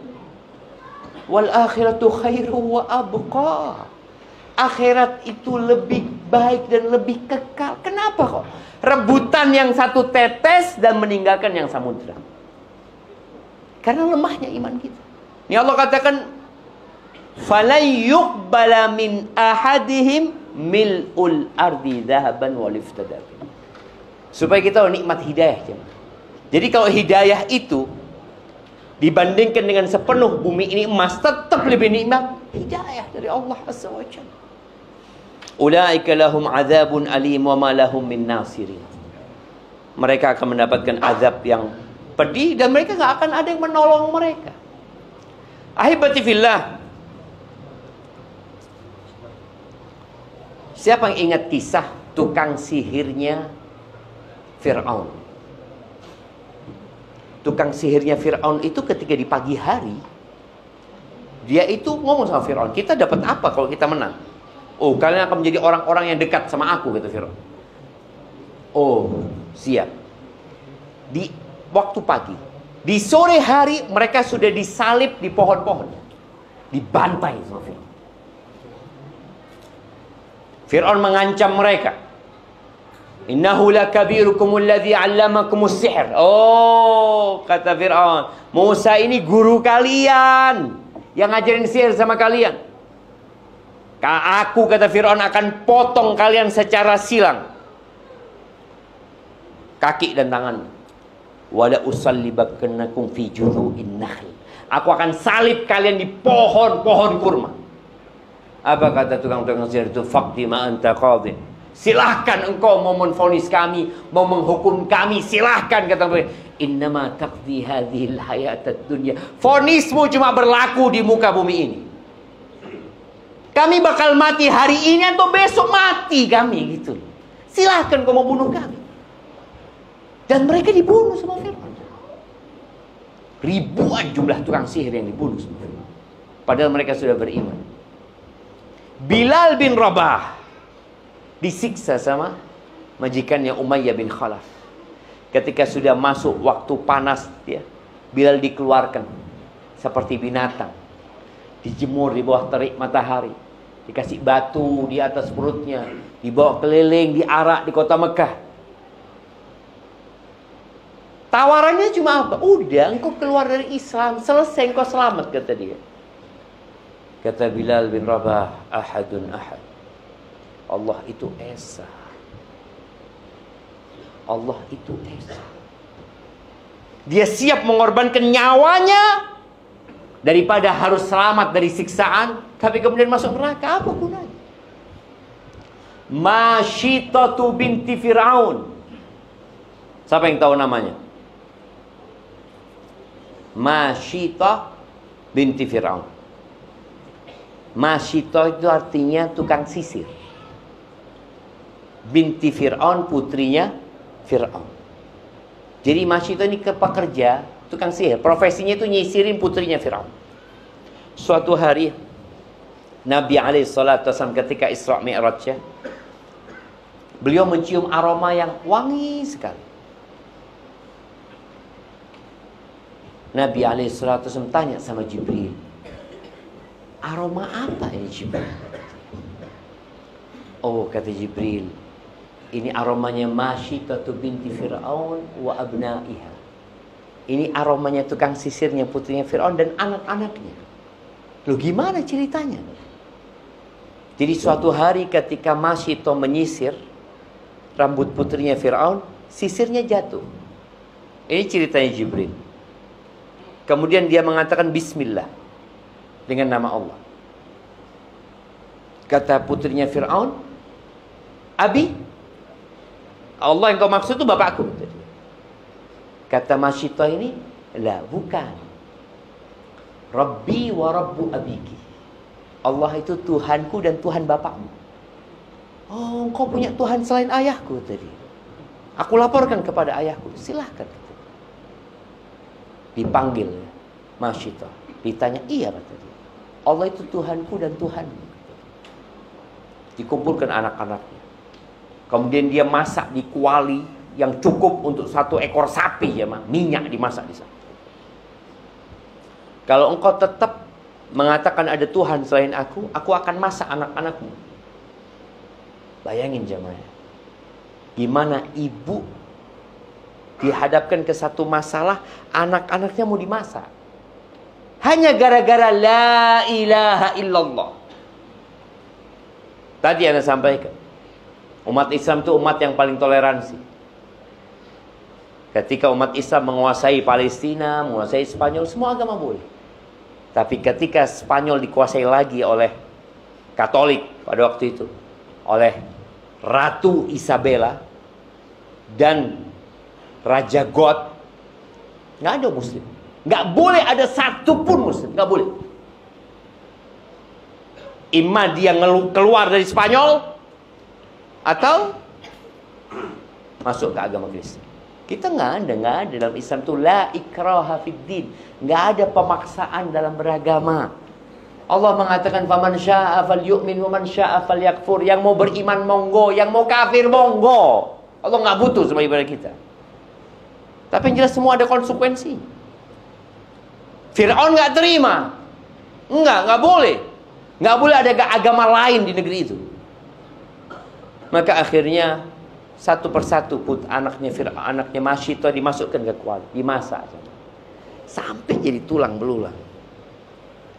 Wal akhiratu khairu wa abqa. Akhirat itu lebih baik dan lebih kekal. Kenapa kok? Rebutan yang satu tetes dan meninggalkan yang samudra. Karena lemahnya iman kita. Ini Allah katakan, falayyuqbala min ahadihim mil'ul ardi dhahaban wal iftada. Supaya kita tahu nikmat hidayah. Jadi kalau hidayah itu dibandingkan dengan sepenuh bumi ini emas, tetap lebih nikmat hidayah dari Allah Azza wa Jalla. Ulaika lahum adzabun alim wa ma lahum min nasirin. Mereka akan mendapatkan azab yang pedih dan mereka enggak akan ada yang menolong mereka. Ahibati fillah. Siapa yang ingat kisah tukang sihirnya Fir'aun? Tukang sihirnya Fir'aun itu ketika di pagi hari, dia itu ngomong sama Fir'aun, kita dapat apa kalau kita menang? Oh, kalian akan menjadi orang-orang yang dekat sama aku, kata Fir'aun. Oh, siap. Di waktu pagi, di sore hari mereka sudah disalib di pohon-pohon, dibantai sama Fir'aun. Fir'aun mengancam mereka. Innahu lakabirukumul ladzi 'allamakumus sihr. Oh, kata Fir'aun, Musa ini guru kalian yang ngajarin sihir sama kalian. Aku, kata Fir'aun, akan potong kalian secara silang, kaki dan tangan. Wala usallibakannakum fi judhu'in nakhl. Aku akan salib kalian di pohon-pohon kurma. Apa kata tukang-tukang sihir itu? Faqdi ma anta qadhi. Silahkan engkau mau menvonis kami, mau menghukum kami, silahkan, kata mereka. Innama taqdi hadhil hayatad dunya. Vonismu cuma berlaku di muka bumi ini. Kami bakal mati hari ini atau besok mati kami, gitu. Silahkan kau mau bunuh kami. Dan mereka dibunuh sama Fir'aun. Ribuan jumlah tukang sihir yang dibunuh sama Fir'aun. Padahal mereka sudah beriman. Bilal bin Rabah disiksa sama majikannya Umayyah bin Khalaf. Ketika sudah masuk waktu panas, ya, Bilal dikeluarkan seperti binatang, dijemur di bawah terik matahari, dikasih batu di atas perutnya, dibawa keliling, diarak di kota Mekah. Tawarannya cuma apa? Udah, engkau keluar dari Islam, selesai, engkau selamat, kata dia. Kata Bilal bin Rabah, ahadun ahad. Allah itu esa. Allah itu esa. Dia siap mengorbankan nyawanya daripada harus selamat dari siksaan, tapi kemudian masuk neraka. Apa gunanya? Masyitatu binti Fir'aun. Siapa yang tahu namanya? Masyitah binti Fir'aun. Masyitah itu artinya tukang sisir. Binti Fir'aun, putrinya Fir'aun. Jadi Masyitah ini pekerja, tukang sihir. Profesinya itu nyisirin putrinya Fir'aun. Suatu hari Nabi SAW ketika Isra Mi'rajnya, beliau mencium aroma yang wangi sekali. Nabi SAW tanya sama Jibril, aroma apa ini Jibril? Oh, kata Jibril, ini aromanya Masyitatu binti Fir'aun wa abna'iha. Ini aromanya tukang sisirnya putrinya Fir'aun dan anak-anaknya. Loh, gimana ceritanya? Jadi suatu hari ketika Masyitah menyisir rambut putrinya Fir'aun, sisirnya jatuh. Ini ceritanya Jibril. Kemudian dia mengatakan Bismillah dengan nama Allah. Kata putrinya Fir'aun, Abi, Allah yang kau maksud itu bapakku. Kata Masyitah ini, lah, bukan. Rabbi wa Rabbu abiki. Allah itu Tuhanku dan Tuhan bapakmu. Oh, kau punya Tuhan selain ayahku tadi. Aku laporkan kepada ayahku. Silahkan. Dipanggil Masyitah. Ditanya, iya, kata dia. Allah itu Tuhanku dan Tuhanmu. Dikumpulkan anak-anaknya. Kemudian dia masak di kuali yang cukup untuk 1 ekor sapi, ya, minyak dimasak di sana. Kalau engkau tetap mengatakan ada Tuhan selain aku akan masak anak-anakmu. Bayangin jemaah, gimana ibu dihadapkan ke satu masalah, anak-anaknya mau dimasak hanya gara-gara la ilaha illallah. Tadi Anda sampaikan, umat Islam itu umat yang paling toleransi. Ketika umat Islam menguasai Palestina, menguasai Spanyol, semua agama boleh. Tapi ketika Spanyol dikuasai lagi oleh Katolik pada waktu itu, oleh Ratu Isabella dan Raja God, nggak ada Muslim. Nggak boleh ada satupun Muslim, nggak boleh. Imma dia keluar dari Spanyol atau masuk ke agama Kristen. Kita nggak ada dalam Islam itu la ikraha fid din, nggak ada pemaksaan dalam beragama. Allah mengatakan faman syaa'a falyu'min wa man syaa'a falyakfur. Yang mau beriman monggo, yang mau kafir monggo. Allah nggak butuh sama ibadah kita. Tapi yang jelas semua ada konsekuensi. Fir'aun nggak terima, nggak boleh, nggak boleh ada agama lain di negeri itu. Maka akhirnya satu persatu anaknya Fir'aun, anaknya Masyitah dimasukkan ke kuali, dimasak sampai jadi tulang belulang.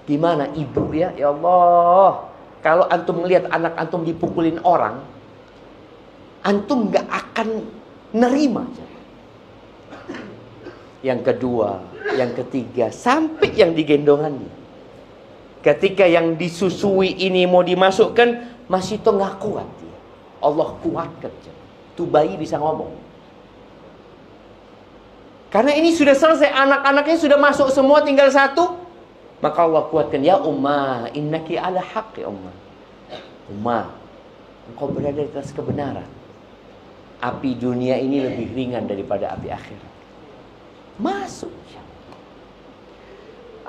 Gimana ibu ya? Ya Allah, kalau antum melihat anak antum dipukulin orang, antum nggak akan nerima. Yang kedua, yang ketiga, sampai yang digendongannya. Ketika yang disusui ini mau dimasukkan, masih itu nggak kuat dia. Allah kuatkan. Tuh bayi bisa ngomong. Karena ini sudah selesai, anak-anaknya sudah masuk semua, tinggal satu. Maka Allah kuatkan, ya Ummah, innaki ala haqq ya Ummah. Ummah, engkau berada di atas kebenaran. Api dunia ini lebih ringan daripada api akhirat. Masuk.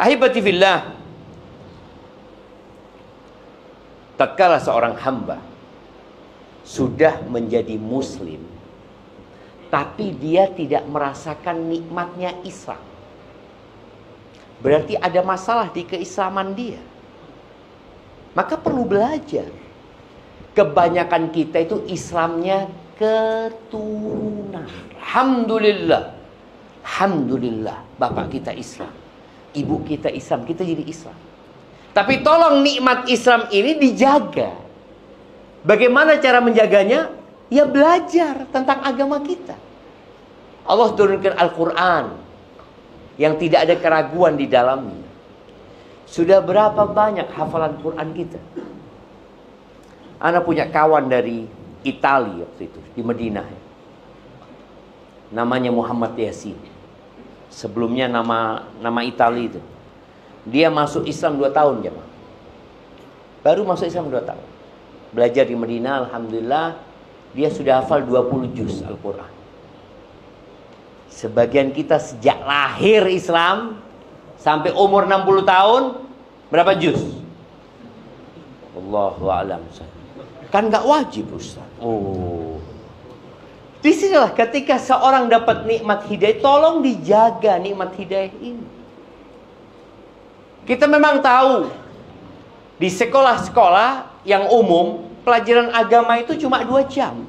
Ahibati fillah, tatkala seorang hamba sudah menjadi muslim, tapi dia tidak merasakan nikmatnya Islam, berarti ada masalah di keislaman dia. Maka perlu belajar. Kebanyakan kita itu Islamnya keturunan. Alhamdulillah. Alhamdulillah, bapak kita Islam, ibu kita Islam, kita jadi Islam. Tapi tolong nikmat Islam ini dijaga. Bagaimana cara menjaganya? Ya belajar tentang agama kita. Allah turunkan Al-Quran yang tidak ada keraguan di dalamnya. Sudah berapa banyak hafalan Quran kita? Ana punya kawan dari Italia waktu itu, di Madinah. Namanya Muhammad Yasin. Sebelumnya nama Italia itu. Dia masuk Islam 2 tahun jemaah. Baru masuk Islam 2 tahun. Belajar di Madinah, alhamdulillah, dia sudah hafal 20 juz Al-Quran. Sebagian kita sejak lahir Islam sampai umur 60 tahun, berapa juz? Allahu a'lam. Kan nggak wajib Ustaz. Oh. Disinilah ketika seorang dapat nikmat hidayah, tolong dijaga nikmat hidayah ini. Kita memang tahu di sekolah-sekolah yang umum pelajaran agama itu cuma 2 jam.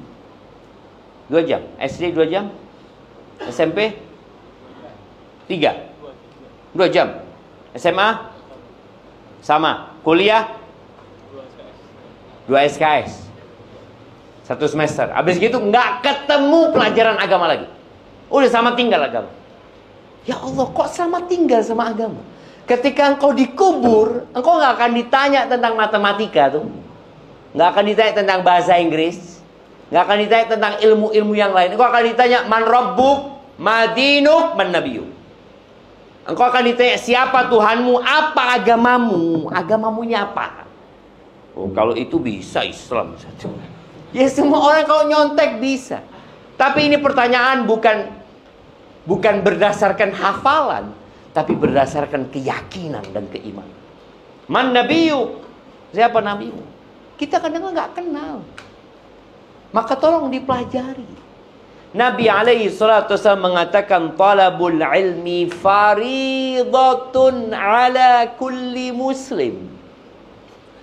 2 jam. SD 2 jam. SMP 3. 2 jam. SMA sama. Kuliah 2 SKS. 1 semester. Habis gitu nggak ketemu pelajaran agama lagi. Udah sama tinggal agama. Ya Allah, kok sama tinggal sama agama? Ketika engkau dikubur, engkau nggak akan ditanya tentang matematika tuh, nggak akan ditanya tentang bahasa Inggris, nggak akan ditanya tentang ilmu-ilmu yang lain. Engkau akan ditanya man rabbuk, ma dinuk, man nabiyuk. Engkau akan ditanya siapa Tuhanmu, apa agamamu, agamamunya apa? Oh, kalau itu bisa Islam saja. Ya semua orang kalau nyontek bisa. Tapi ini pertanyaan bukan berdasarkan hafalan, tapi berdasarkan keyakinan dan keimanan. Man nabiyuk? Siapa nabimu? Kita kadang nggak kenal. Maka tolong dipelajari. Nabi alaihi salatu wasallam mengatakan talabul ilmi faridatun ala kulli muslim.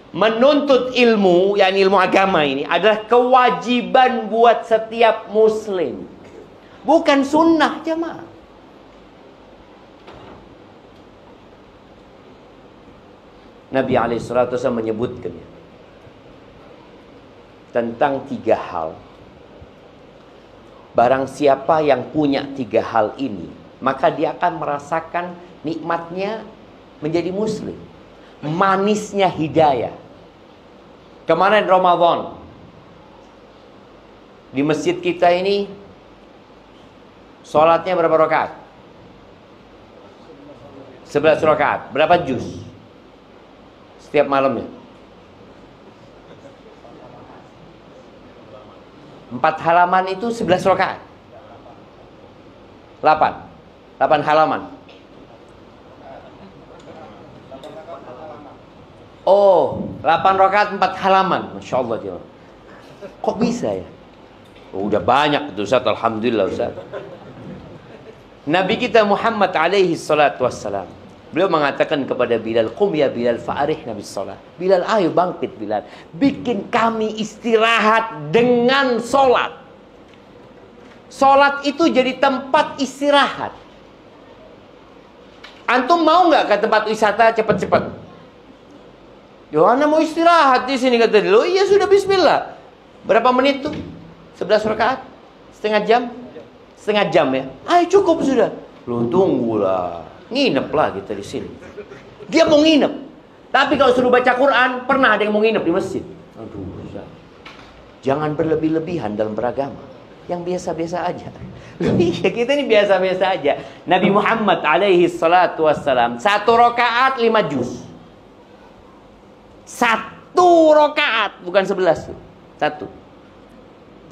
Menuntut ilmu, yakni ilmu agama ini adalah kewajiban buat setiap muslim. Bukan sunnah jemaah. Nabi SAW menyebutkan tentang 3 hal. Barang siapa yang punya 3 hal ini, maka dia akan merasakan nikmatnya menjadi muslim. Manisnya hidayah. Kemarin Ramadan, di masjid kita ini sholatnya berapa rakaat? 11 rakaat. Berapa juz setiap malamnya? 4 halaman itu 11 rakaat. 8 halaman. Oh, 8 rakaat 4 halaman. Masya Allah dia. Kok bisa ya? Oh, udah banyak itu Ustaz. Alhamdulillah Ustaz. Nabi kita Muhammad alaihi salatu wassalam, beliau mengatakan kepada Bilal, "Qum ya Bilal fa'arihna bis salat." Bilal, ayo bangkit Bilal, bikin kami istirahat dengan solat. Solat itu jadi tempat istirahat. Antum mau nggak ke tempat wisata cepat-cepat? Yohana mau istirahat di sini kata dia. Oh iya sudah bismillah. Berapa menit tuh? 11 rakaat? Setengah jam? Setengah jam ya? Ayo cukup sudah. Lu tunggulah. Nginep lah kita di sini. Dia mau nginep. Tapi kalau suruh baca Quran, pernah ada yang mau nginep di masjid? Aduh, jangan berlebih-lebihan dalam beragama. Yang biasa-biasa aja. Iya, kita ini biasa-biasa aja. Nabi Muhammad alaihi salatu wassalam, 1 rakaat 5 juz. 1 rakaat, bukan 11. 1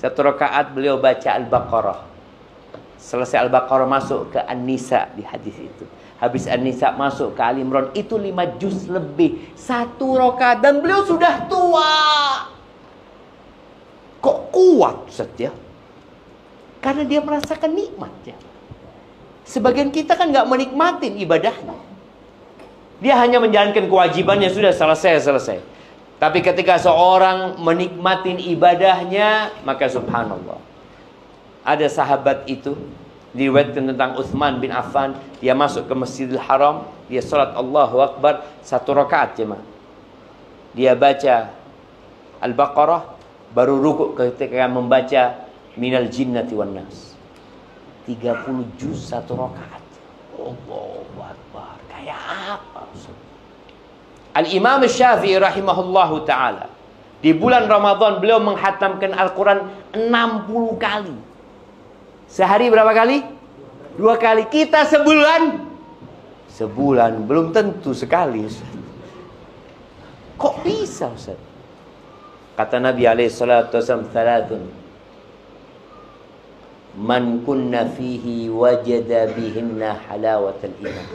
rakaat beliau baca Al-Baqarah. Selesai Al-Baqarah masuk ke An-Nisa di hadis itu. Habis An-Nisa masuk ke Ali Imran. Itu 5 juz lebih. 1 rakaat. Dan beliau sudah tua. Kok kuat Ustaz ya? Karena dia merasakan nikmatnya. Sebagian kita kan gak menikmatin ibadahnya. Dia hanya menjalankan kewajibannya, sudah selesai. Tapi ketika seorang menikmatin ibadahnya, maka subhanallah. Ada sahabat itu, diriwayatkan tentang Utsman bin Affan, dia masuk ke Masjidil Haram, dia salat Allahu Akbar 1 rakaat jemaah. Dia baca Al-Baqarah, baru rukuk ketika membaca Minal Jinnati wan Nas. 30 juz 1 rakaat. Allahu Akbar. Kayak apa? Al-Imam Syafi'i rahimahullahu ta'ala, di bulan Ramadan beliau menghatamkan Al-Quran 60 kali. Sehari berapa kali? 2 kali. Kita sebulan belum tentu sekali Ustaz. Kok bisa Ustaz? Kata Nabi alaihi salatu wasallam, "Thalathun man kunna fihi wajada bihinna halawatal iman."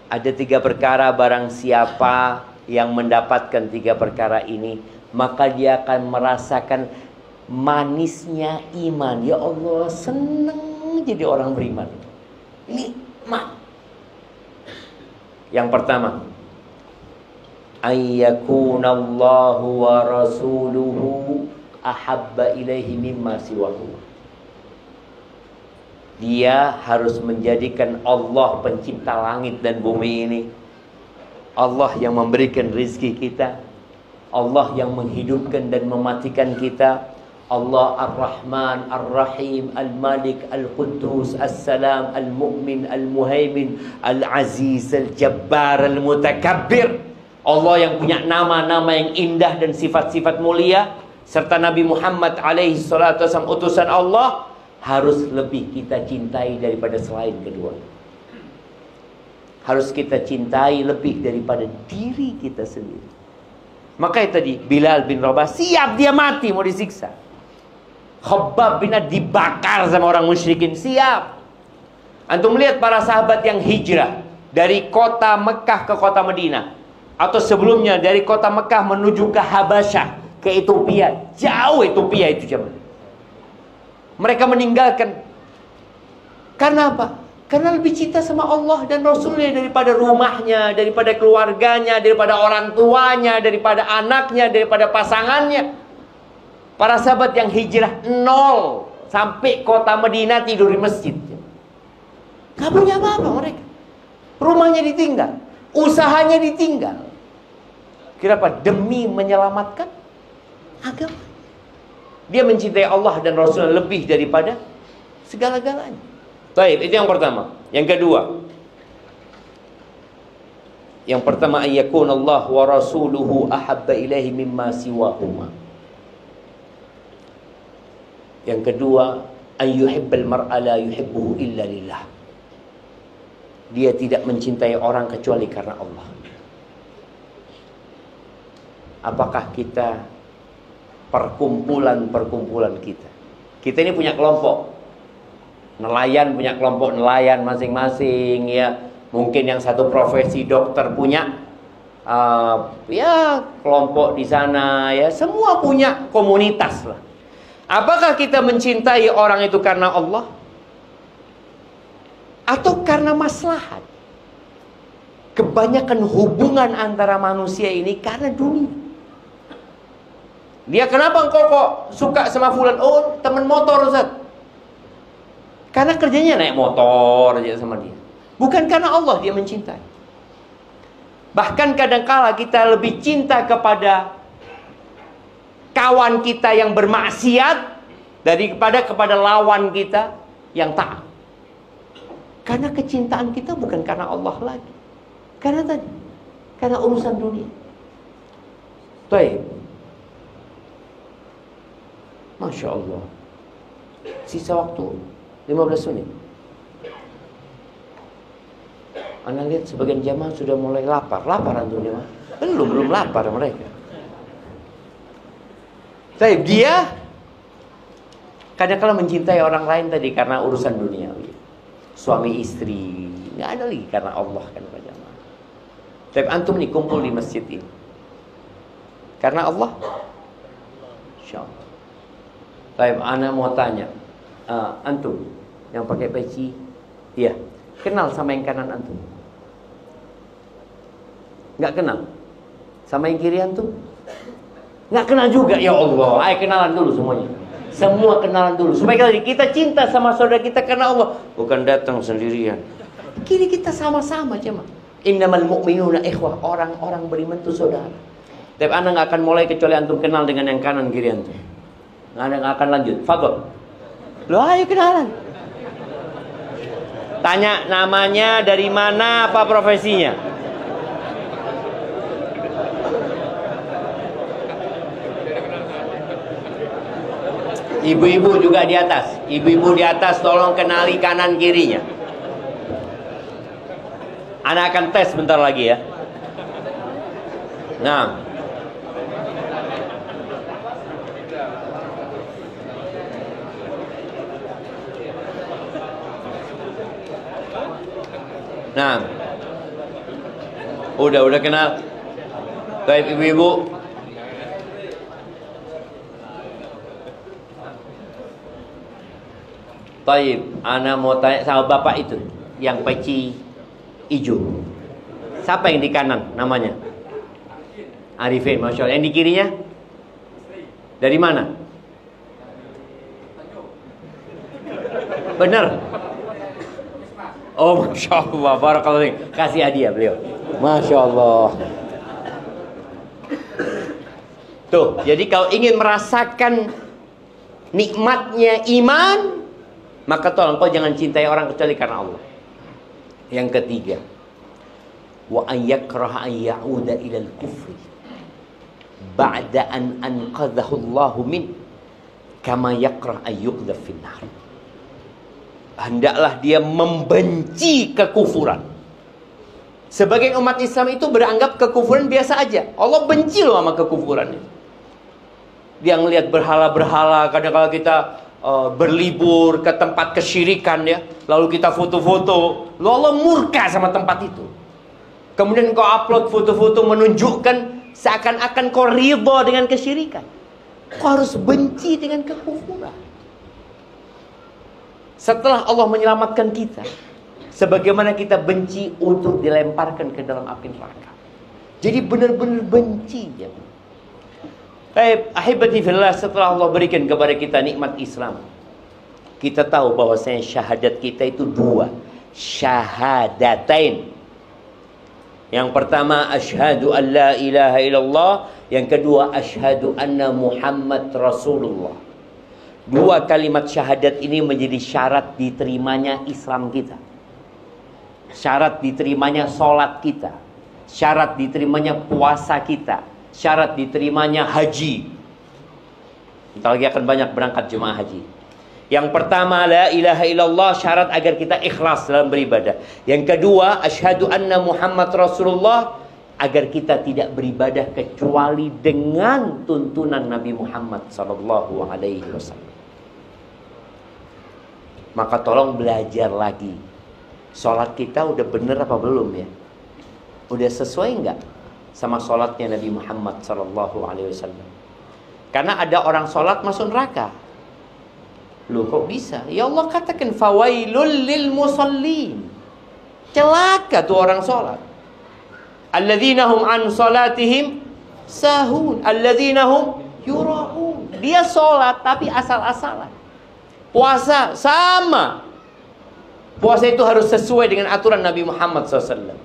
Ada 3 perkara, barang siapa yang mendapatkan 3 perkara ini, maka dia akan merasakan manisnya iman. Ya Allah, senang jadi orang beriman. Nikmat. Yang pertama, ayyakunallahu wa rasuluhu ahabba ilaihi mimma siwahu. Dia harus menjadikan Allah pencipta langit dan bumi ini, Allah yang memberikan rezeki kita, Allah yang menghidupkan dan mematikan kita, Allah Ar-Rahman, Ar-Rahim, Al-Malik, Al-Quddus, As-Salam, Al-Mu'min, Al-Muhaimin, Al-Aziz, Al-Jabbar, Al-Mutakabbir. Allah yang punya nama-nama yang indah dan sifat-sifat mulia, serta Nabi Muhammad alaihi salatu wasallam utusan Allah, harus lebih kita cintai daripada selain kedua. Harus kita cintai lebih daripada diri kita sendiri. Makanya tadi Bilal bin Rabah siap dia mati mau disiksa. Khabbab bin Ad dibakar sama orang musyrikin, siap. Antum lihat para sahabat yang hijrah dari kota Mekah ke kota Madinah, atau sebelumnya dari kota Mekah menuju ke Habasyah, ke Ethiopia. Jauh Ethiopia itu zaman. Mereka meninggalkan. Karena apa? Karena lebih cinta sama Allah dan Rasulnya daripada rumahnya, daripada keluarganya, daripada orang tuanya, daripada anaknya, daripada pasangannya. Para sahabat yang hijrah 0 sampai kota Madinah tidur di masjid. Gak punya apa-apa mereka. Rumahnya ditinggal, usahanya ditinggal. Kira apa? Demi menyelamatkan agama. Dia mencintai Allah dan Rasulullah lebih daripada segala-galanya. Baik, itu yang pertama. Yang kedua, Yang pertama, ayyakun Allah wa rasuluhu ahabba ilaihi mimma siwahuma. Yang kedua, ayyuhibbal mar'a la yuhibbuhu illa lillah. Dia tidak mencintai orang kecuali karena Allah. Apakah kita, perkumpulan kita ini punya kelompok nelayan, punya kelompok nelayan masing-masing ya. Mungkin yang satu profesi dokter punya ya kelompok di sana ya. Semua punya komunitas lah. Apakah kita mencintai orang itu karena Allah atau karena maslahat? Kebanyakan hubungan antara manusia ini karena dunia. Dia, kenapa engkau kok suka sama fulan? Oh, teman motor, Ustaz. Karena kerjanya naik motor aja sama dia. Bukan karena Allah dia mencintai. Bahkan kadangkala kita lebih cinta kepada kawan kita yang bermaksiat daripada kepada lawan kita yang taat. Karena kecintaan kita bukan karena Allah lagi. Karena urusan dunia. Baik. Masya Allah. Sisa waktu 15 menit. Anda lihat sebagian jamaah sudah mulai lapar. Lapar antum jamaah? Belum lapar mereka. Tapi dia kadang-kadang mencintai orang lain tadi karena urusan duniawi. Suami istri, nggak ada lagi karena Allah kan Pak jamaah. Tapi antum nih kumpul di masjid ini karena Allah. Insyaallah. Baik, ana mau tanya, antum yang pakai peci, iya, kenal sama yang kanan antum? Nggak kenal? Sama yang kiri antum? Nggak kenal juga, ya Allah. Ayo kenalan dulu semuanya. Semua kenalan dulu supaya kita cinta sama saudara kita karena Allah, bukan datang sendirian. Kiri kita sama-sama jemaah. Innamal mu'minuna ikhwah, orang-orang beriman itu saudara. Tapi anda nggak akan mulai kecuali antum kenal dengan yang kanan kiri antum. Anda nggak akan lanjut. Fadhol. Loh, ayo kenalan. Tanya namanya, dari mana, apa profesinya. Ibu-ibu juga di atas. Ibu-ibu di atas tolong kenali kanan kirinya. Ana akan tes bentar lagi ya. Nah. Nah. Udah kenal. Baik ibu-ibu. Taib, ana mau tanya sama bapak itu yang peci hijau. Siapa yang di kanan namanya? Arifin, Masya Allah. Yang di kirinya? Dari mana? Benar? Oh, Masya Allah, barakallahu. Kasih hadiah beliau. Masya Allah. Tuh, jadi kalau ingin merasakan nikmatnya iman, maka tolong kau jangan cintai orang kecuali karena Allah. Yang ketiga, wa ayyakraha an ya'uda ilal kufri ba'da an anqadhahu Allahu min kama yakrah an yuqdhaf fin nar. Hendaklah dia membenci kekufuran. Sebagian umat Islam itu beranggap kekufuran biasa aja. Allah benci loh sama kekufuran itu. Dia ngelihat berhala-berhala, kadang-kadang kita berlibur ke tempat kesyirikan ya, lalu kita foto-foto, lalu Allah murka sama tempat itu. Kemudian kau upload foto-foto menunjukkan seakan-akan kau ridha dengan kesyirikan. Kau harus benci dengan kekufuran. Setelah Allah menyelamatkan kita, sebagaimana kita benci untuk dilemparkan ke dalam api neraka. Jadi benar-benar benci ya. Baik, ahibati fillah, setelah Allah berikan kepada kita nikmat Islam, kita tahu bahwasanya syahadat kita itu dua. Syahadatain. Yang pertama, asyhadu an la ilaha illallah. Yang kedua, asyhadu anna Muhammad Rasulullah. Dua kalimat syahadat ini menjadi syarat diterimanya Islam kita. Syarat diterimanya sholat kita. syarat diterimanya puasa kita, syarat diterimanya haji. Kita lagi akan banyak berangkat jemaah haji. Yang pertama, la ilaha illallah, syarat agar kita ikhlas dalam beribadah. Yang kedua, asyhadu anna Muhammad Rasulullah, agar kita tidak beribadah kecuali dengan tuntunan Nabi Muhammad sallallahu alaihi wasallam. Maka tolong belajar lagi. Sholat kita udah bener apa belum ya? Udah sesuai enggak sama sholatnya Nabi Muhammad sallallahu alaihi wasallam? Karena ada orang sholat masuk neraka. Loh kok bisa? Ya Allah katakan fawailul lil musallin. Celaka tuh orang sholat. Alladzina hum an salatihim sahun, alladzina hum yura'un. Dia sholat tapi asal-asalan. Puasa sama. Puasa itu harus sesuai dengan aturan Nabi Muhammad SAW.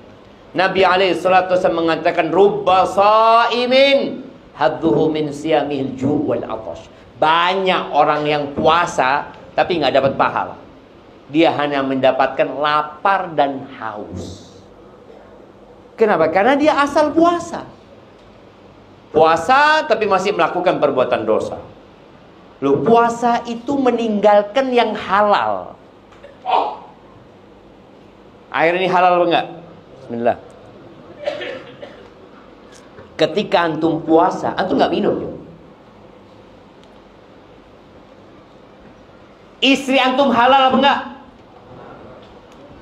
Nabi SAW mengatakan rubba sa'imin hadduhu min siyamihil ju' wal atash. Banyak orang yang puasa tapi nggak dapat pahala. Dia hanya mendapatkan lapar dan haus. Kenapa? Karena dia asal puasa. Puasa tapi masih melakukan perbuatan dosa. Loh, puasa itu meninggalkan yang halal. Air ini halal apa enggak? Bismillah. Ketika antum puasa, antum nggak minum ya? Istri antum halal apa enggak?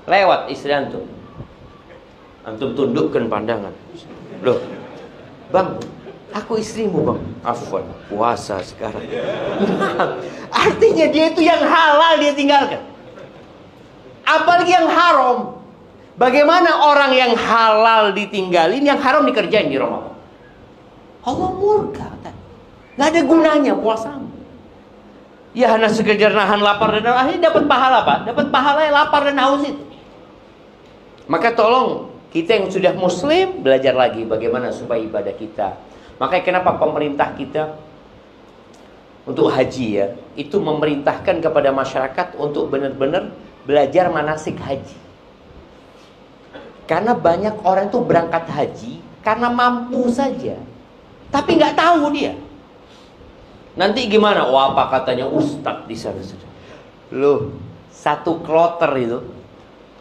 Lewat istri antum. Antum tundukkan pandangan. Loh, bang, aku istrimu bang. Afwan, puasa sekarang. Artinya dia itu yang halal dia tinggalkan. Apalagi yang haram. Bagaimana orang yang halal ditinggalin, yang haram dikerjain di Ramadan? Allah murka. Nggak ada gunanya puasamu. Ya hanya sekedar nahan lapar dan haus, akhirnya dapat pahala Pak. Dapat pahala yang lapar dan haus itu. Maka tolong kita yang sudah muslim belajar lagi bagaimana supaya ibadah kita. Makanya kenapa pemerintah kita untuk haji ya, itu memerintahkan kepada masyarakat untuk benar-benar belajar manasik haji. Karena banyak orang itu berangkat haji karena mampu saja, tapi nggak tahu dia. Nanti gimana? Wah, apa katanya ustadz di sana? Loh, satu kloter itu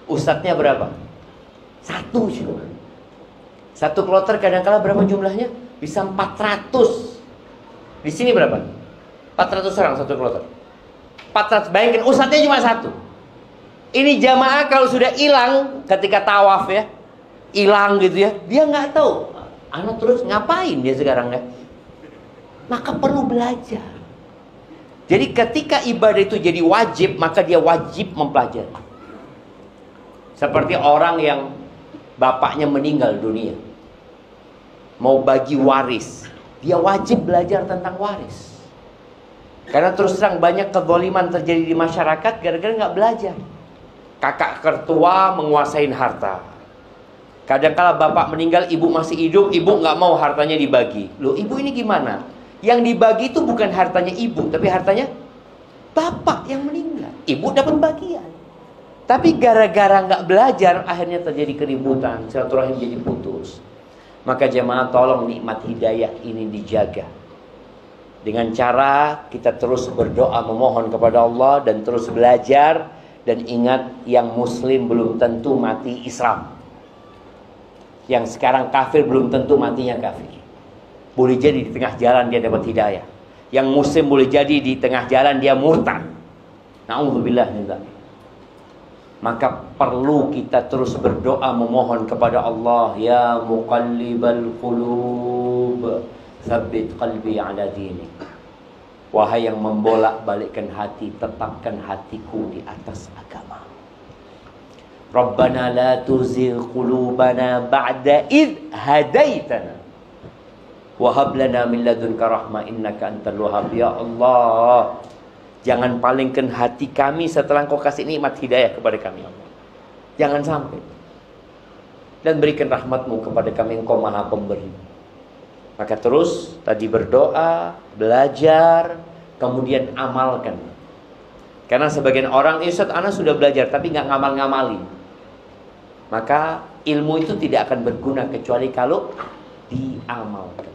ustadznya berapa? Satu cuma. Satu kloter kadang-kala berapa jumlahnya? Bisa 400. Di sini berapa? 400 orang satu kloter. 400. Bayangkan ustadznya cuma satu. Ini jamaah kalau sudah hilang ketika tawaf ya, hilang gitu ya, dia nggak tahu. Anak terus ngapain dia sekarang ya? Maka perlu belajar. Jadi ketika ibadah itu jadi wajib, maka dia wajib mempelajari. Seperti orang yang bapaknya meninggal dunia, mau bagi waris, dia wajib belajar tentang waris. Karena terus terang banyak kezaliman terjadi di masyarakat gara-gara nggak belajar. Kakak tertua menguasain harta. Kadang-kala bapak meninggal, ibu masih hidup, ibu nggak mau hartanya dibagi. Loh, ibu ini gimana? Yang dibagi itu bukan hartanya ibu, tapi hartanya bapak yang meninggal. Ibu dapat bagian. Tapi gara-gara nggak belajar, akhirnya terjadi keributan, silaturahim jadi putus. Maka jemaah tolong nikmat hidayah ini dijaga. Dengan cara kita terus berdoa memohon kepada Allah dan terus belajar. Dan ingat, yang muslim belum tentu mati Islam. Yang sekarang kafir belum tentu matinya kafir. Boleh jadi di tengah jalan dia dapat hidayah. Yang muslim boleh jadi di tengah jalan dia murtad. Na'udzubillah min dzalik. Maka perlu kita terus berdoa memohon kepada Allah, ya muqallibal qulub, tsabbit qalbi ala dinik. Wahai yang membolak-balikkan hati, tetapkan hatiku di atas agama. Rabbana la tuzigh qulubana ba'da id hadaitana wa hab lana min ladunka rahmah innaka antal wahhab. Ya Allah, jangan palingkan hati kami setelah Engkau kasih nikmat hidayah kepada kami, Allah. Jangan sampai. Dan berikan rahmat-Mu kepada kami, Engkau Maha Pemberi. Maka terus tadi berdoa, belajar, kemudian amalkan. Karena sebagian orang, Ustaz, ana sudah belajar tapi nggak ngamal-ngamalin. Maka ilmu itu tidak akan berguna kecuali kalau diamalkan.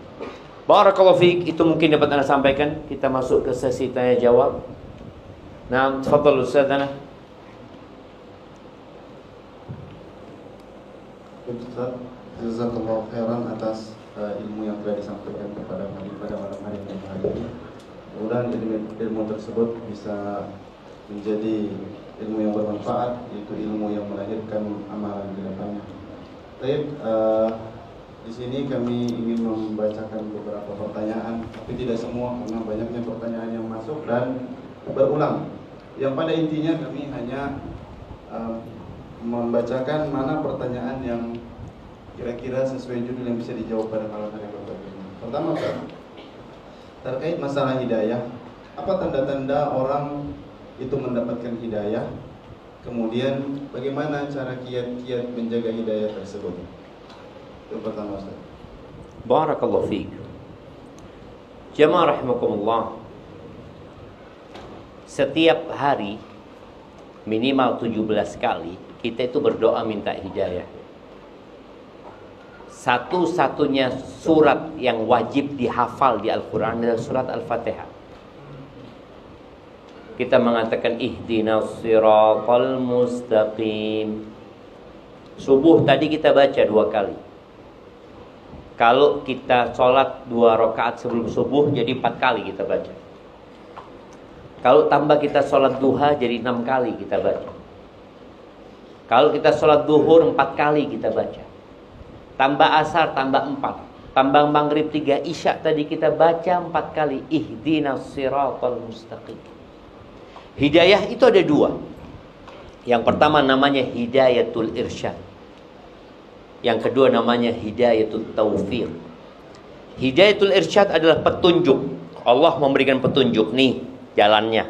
Barakallahu fiik, itu mungkin dapat Anda sampaikan. Kita masuk ke sesi tanya jawab. Nah, tafadhal Ustazana. Ustaz, jazakallahu khairan atas ilmu yang telah disampaikan kepada kami pada malam hari ini. Mudah-mudahan ilmu tersebut bisa menjadi ilmu yang bermanfaat, yaitu ilmu yang melahirkan amalan di depannya. Baik, di sini kami ingin membacakan beberapa pertanyaan, tapi tidak semua karena banyaknya pertanyaan yang masuk dan berulang. Yang pada intinya kami hanya membacakan mana pertanyaan yang kira-kira sesuai judul yang bisa dijawab pada malam hari ini. Pertama, terkait masalah hidayah, apa tanda-tanda orang itu mendapatkan hidayah? Kemudian bagaimana cara kiat-kiat menjaga hidayah tersebut? Itu pertama, Ustaz. Barakallahu fiik. Jamaah rahimakumullah. Setiap hari minimal 17 kali kita itu berdoa minta hidayah. Satu-satunya surat yang wajib dihafal di Al-Quran adalah surat Al-Fatihah. Kita mengatakan ihdinas siratal mustaqim. Subuh tadi kita baca 2 kali. Kalau kita sholat 2 rakaat sebelum subuh, jadi 4 kali kita baca. Kalau tambah kita sholat duha, jadi 6 kali kita baca. Kalau kita sholat duhur 4 kali kita baca. Tambah asar, tambah 4. Tambah maghrib 3, isya tadi kita baca 4 kali. Ihdinas siratal mustaqim. Hidayah itu ada 2. Yang pertama namanya hidayatul irsyad. Yang kedua namanya hidayatul taufiq. Hidayatul irsyad adalah petunjuk. Allah memberikan petunjuk, nih jalannya.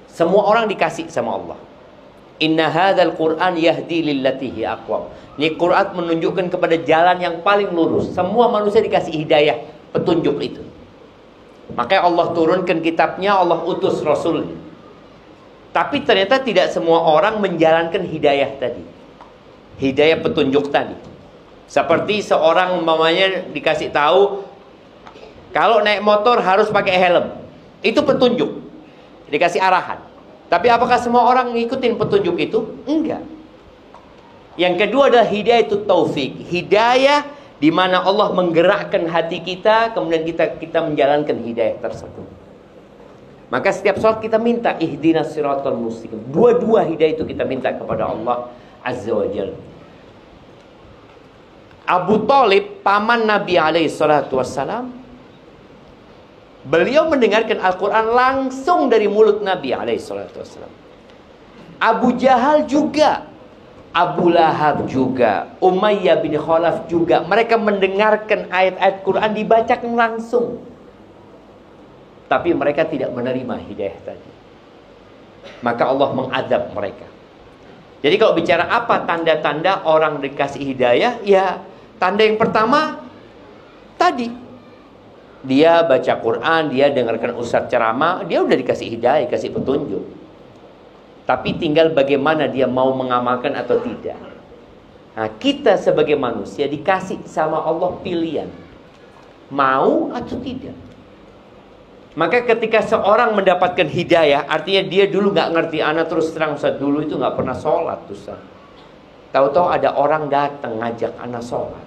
Semua orang dikasih sama Allah. Inna hadzal Qur'an yahdi lillati hi aqwam. Ini Quran menunjukkan kepada jalan yang paling lurus. Semua manusia dikasih hidayah, petunjuk itu. Makanya Allah turunkan kitabnya, Allah utus Rasul. Tapi ternyata tidak semua orang menjalankan hidayah tadi. Hidayah petunjuk tadi. Seperti seorang umpamanya dikasih tahu kalau naik motor harus pakai helm. Itu petunjuk. Dikasih arahan. Tapi apakah semua orang ngikutin petunjuk itu? Enggak. Yang kedua adalah hidayah itu taufik. Hidayah di mana Allah menggerakkan hati kita, kemudian kita menjalankan hidayah tersebut. Maka setiap saat kita minta ihdinas siratal mustaqim. Dua-dua hidayah itu kita minta kepada Allah Azza wa Jalla. Abu Thalib, paman Nabi alaihi salatu wassalam, beliau mendengarkan Al-Quran langsung dari mulut Nabi alaihi salatu wassalam. Abu Jahal juga, Abu Lahab juga, Umayyah bin Khalaf juga. Mereka mendengarkan ayat-ayat Quran dibacakan langsung. Tapi mereka tidak menerima hidayah tadi. Maka Allah mengadab mereka. Jadi kalau bicara apa tanda-tanda orang dikasih hidayah, ya tanda yang pertama tadi, dia baca Quran, dia dengarkan ustaz ceramah, dia udah dikasih hidayah, kasih petunjuk. Tapi tinggal bagaimana dia mau mengamalkan atau tidak. Nah, kita sebagai manusia dikasih sama Allah pilihan, mau atau tidak. Maka ketika seorang mendapatkan hidayah, artinya dia dulu nggak ngerti. Ana terus terang Ustaz, dulu itu nggak pernah sholat Ustaz. Tahu-tahu ada orang datang ngajak ana sholat.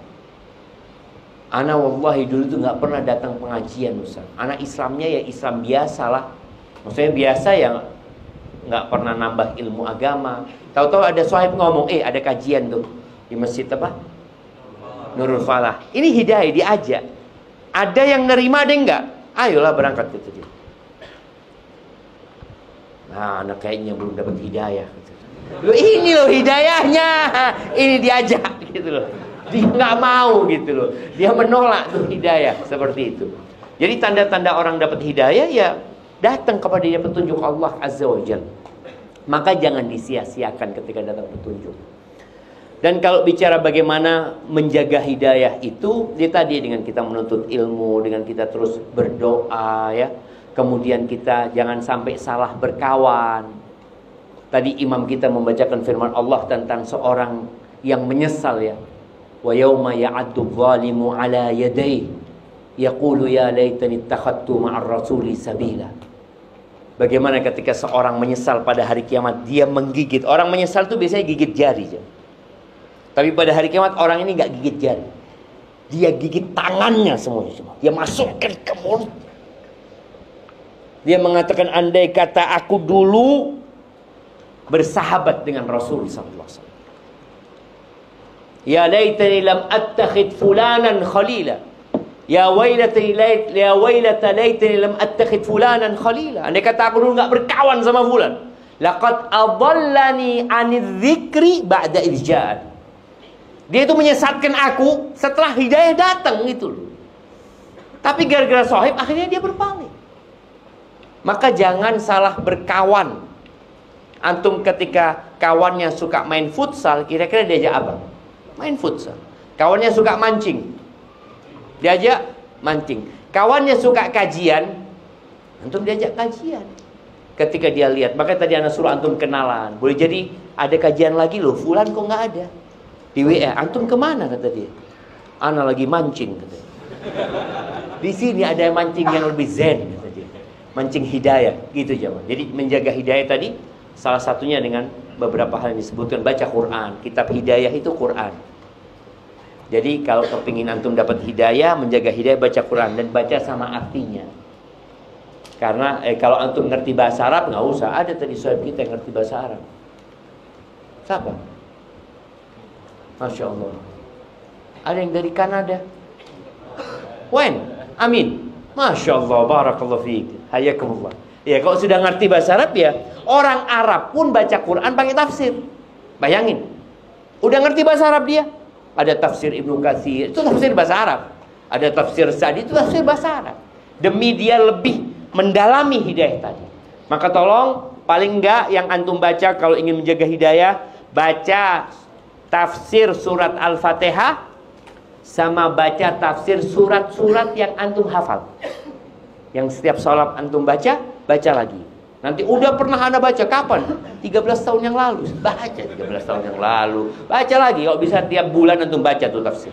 Ana wallahi dulu itu nggak pernah datang pengajian Ustaz. Ana Islamnya ya Islam biasa lah. Maksudnya biasa yang nggak pernah nambah ilmu agama. Tahu-tahu ada sahib ngomong, ada kajian tuh di masjid apa? Nurul Falah. Ini hidayah, diajak. Ada yang nerima, ada yang enggak? Ayolah berangkat gitu dia. Nah, anak kayaknya belum dapat hidayah. Loh, ini loh hidayahnya. Ini diajak gitu loh. Dia nggak mau gitu loh. Dia menolak tuh hidayah seperti itu. Jadi tanda-tanda orang dapat hidayah ya datang kepada dia petunjuk Allah Azza wa Jalla. Maka jangan disia-siakan ketika datang petunjuk. Dan kalau bicara bagaimana menjaga hidayah itu, dia tadi dengan kita menuntut ilmu, dengan kita terus berdoa ya. Kemudian kita jangan sampai salah berkawan. Tadi imam kita membacakan firman Allah tentang seorang yang menyesal ya. Wa yauma ya'addu adh-dhalimu 'ala yadayhi yaqulu ya laitani ittakhadtu ma'ar rasuli sabila. Bagaimana ketika seorang menyesal pada hari kiamat, dia menggigit. Orang menyesal itu biasanya gigit jari. Tapi pada hari kiamat orang ini nggak gigit jari. Dia gigit tangannya semuanya. Dia masukkan ke mulut. Dia mengatakan, andai kata aku dulu bersahabat dengan Rasul sallallahu alaihi wasallam. Ya laitani lam attakhid fulanan khalila. Ya wailata laitani lam attakhid fulanan khalila. Andai kata aku dulu enggak berkawan sama fulan, laqad adallani 'anidz dzikri ba'da idz ja'an. Dia itu menyesatkan aku setelah hidayah datang gitu loh. Tapi gara-gara sahib akhirnya dia berpaling. Maka jangan salah berkawan. Antum ketika kawannya suka main futsal, kira-kira diajak apa? Main futsal. Kawannya suka mancing, diajak mancing. Kawannya suka kajian, antum diajak kajian. Ketika dia lihat, makanya tadi anak suruh antum kenalan. Boleh jadi ada kajian lagi loh, fulan kok nggak ada di WA. Antum kemana kata dia? Ana lagi mancing kata dia. Di sini ada mancing yang lebih zen kata dia. Mancing hidayah gitu jemaah. Jadi menjaga hidayah tadi salah satunya dengan beberapa hal yang disebutkan, baca Quran. Kitab hidayah itu Quran. Jadi kalau kepingin antum dapat hidayah, menjaga hidayah, baca Quran dan baca sama artinya. Karena kalau antum ngerti bahasa Arab, nggak usah. Ada tadi sahabat kita yang ngerti bahasa Arab. Siapa? Masya Allah. Ada yang dari Kanada. Wen, Amin. Masya Allah, barakallahu fiik. Hayakumullah. Ya kalau sudah ngerti bahasa Arab ya, orang Arab pun baca Quran pakai tafsir. Bayangin. Udah ngerti bahasa Arab dia. Ada tafsir Ibnu Katsir, itu tafsir bahasa Arab. Ada tafsir Sa'di, itu tafsir bahasa Arab. Demi dia lebih mendalami hidayah tadi. Maka tolong, paling enggak yang antum baca kalau ingin menjaga hidayah, baca tafsir surat Al-Fatihah sama baca tafsir surat-surat yang antum hafal. Yang setiap sholat antum baca, baca lagi. Nanti udah pernah anda baca kapan? 13 tahun yang lalu. Baca 13 tahun yang lalu. Baca lagi. Kalau bisa tiap bulan antum baca tuh tafsir.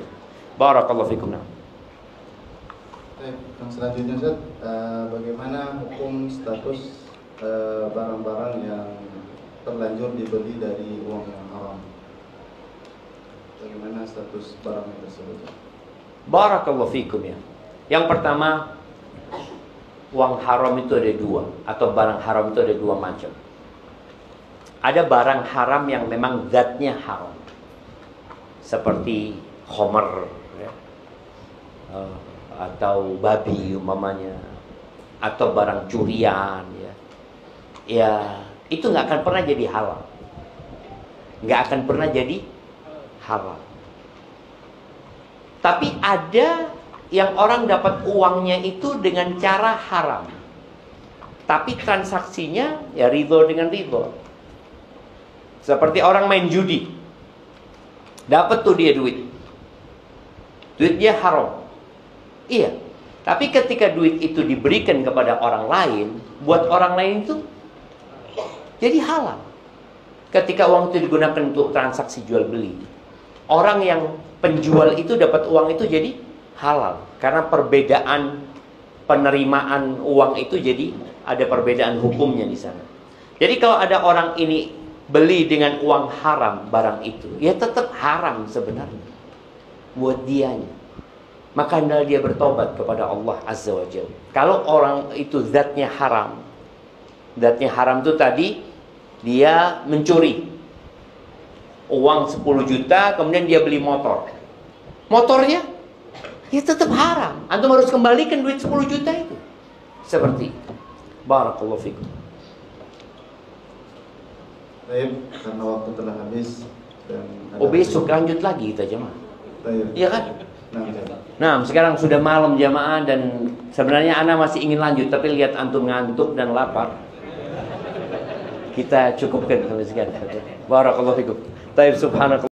Barakallahu fikum. Yang selanjutnya Ustaz, bagaimana hukum status barang-barang yang terlanjur dibeli dari uang yang haram? Bagaimana status barang tersebut? Barakallahu fikum ya. Yang pertama, uang haram itu ada dua, atau barang haram itu ada dua macam. Ada barang haram yang memang zatnya haram, seperti khomer ya, atau babi umpamanya, atau barang curian ya. Ya itu nggak akan pernah jadi halal, nggak akan pernah jadi halal. Tapi ada yang orang dapat uangnya itu dengan cara haram, tapi transaksinya ya ridho dengan ridho. Seperti orang main judi, dapat tuh dia duitnya haram. Iya, tapi ketika duit itu diberikan kepada orang lain, buat orang lain itu jadi halal. Ketika uang itu digunakan untuk transaksi jual beli, orang yang penjual itu dapat uang itu jadi halal. Karena perbedaan penerimaan uang itu jadi ada perbedaan hukumnya di sana. Jadi kalau ada orang ini beli dengan uang haram barang itu, ya tetap haram sebenarnya buat dianya. Maka hendaknya dia bertobat kepada Allah Azza wa Jalla. Kalau orang itu zatnya haram itu tadi dia mencuri uang 10 juta, kemudian dia beli motornya ya tetap haram. Antum harus kembalikan duit 10 juta itu. Seperti itu. Barakallahu fikum. Baik, karena waktu telah habis dan besok lanjut lagi kita jemaah. Iya kan? Nah, sekarang sudah malam jamaah dan sebenarnya ana masih ingin lanjut, tapi lihat antum ngantuk dan lapar. Kita cukupkan sampai sekian. Barakallahu fikum. Taib subhanakallah.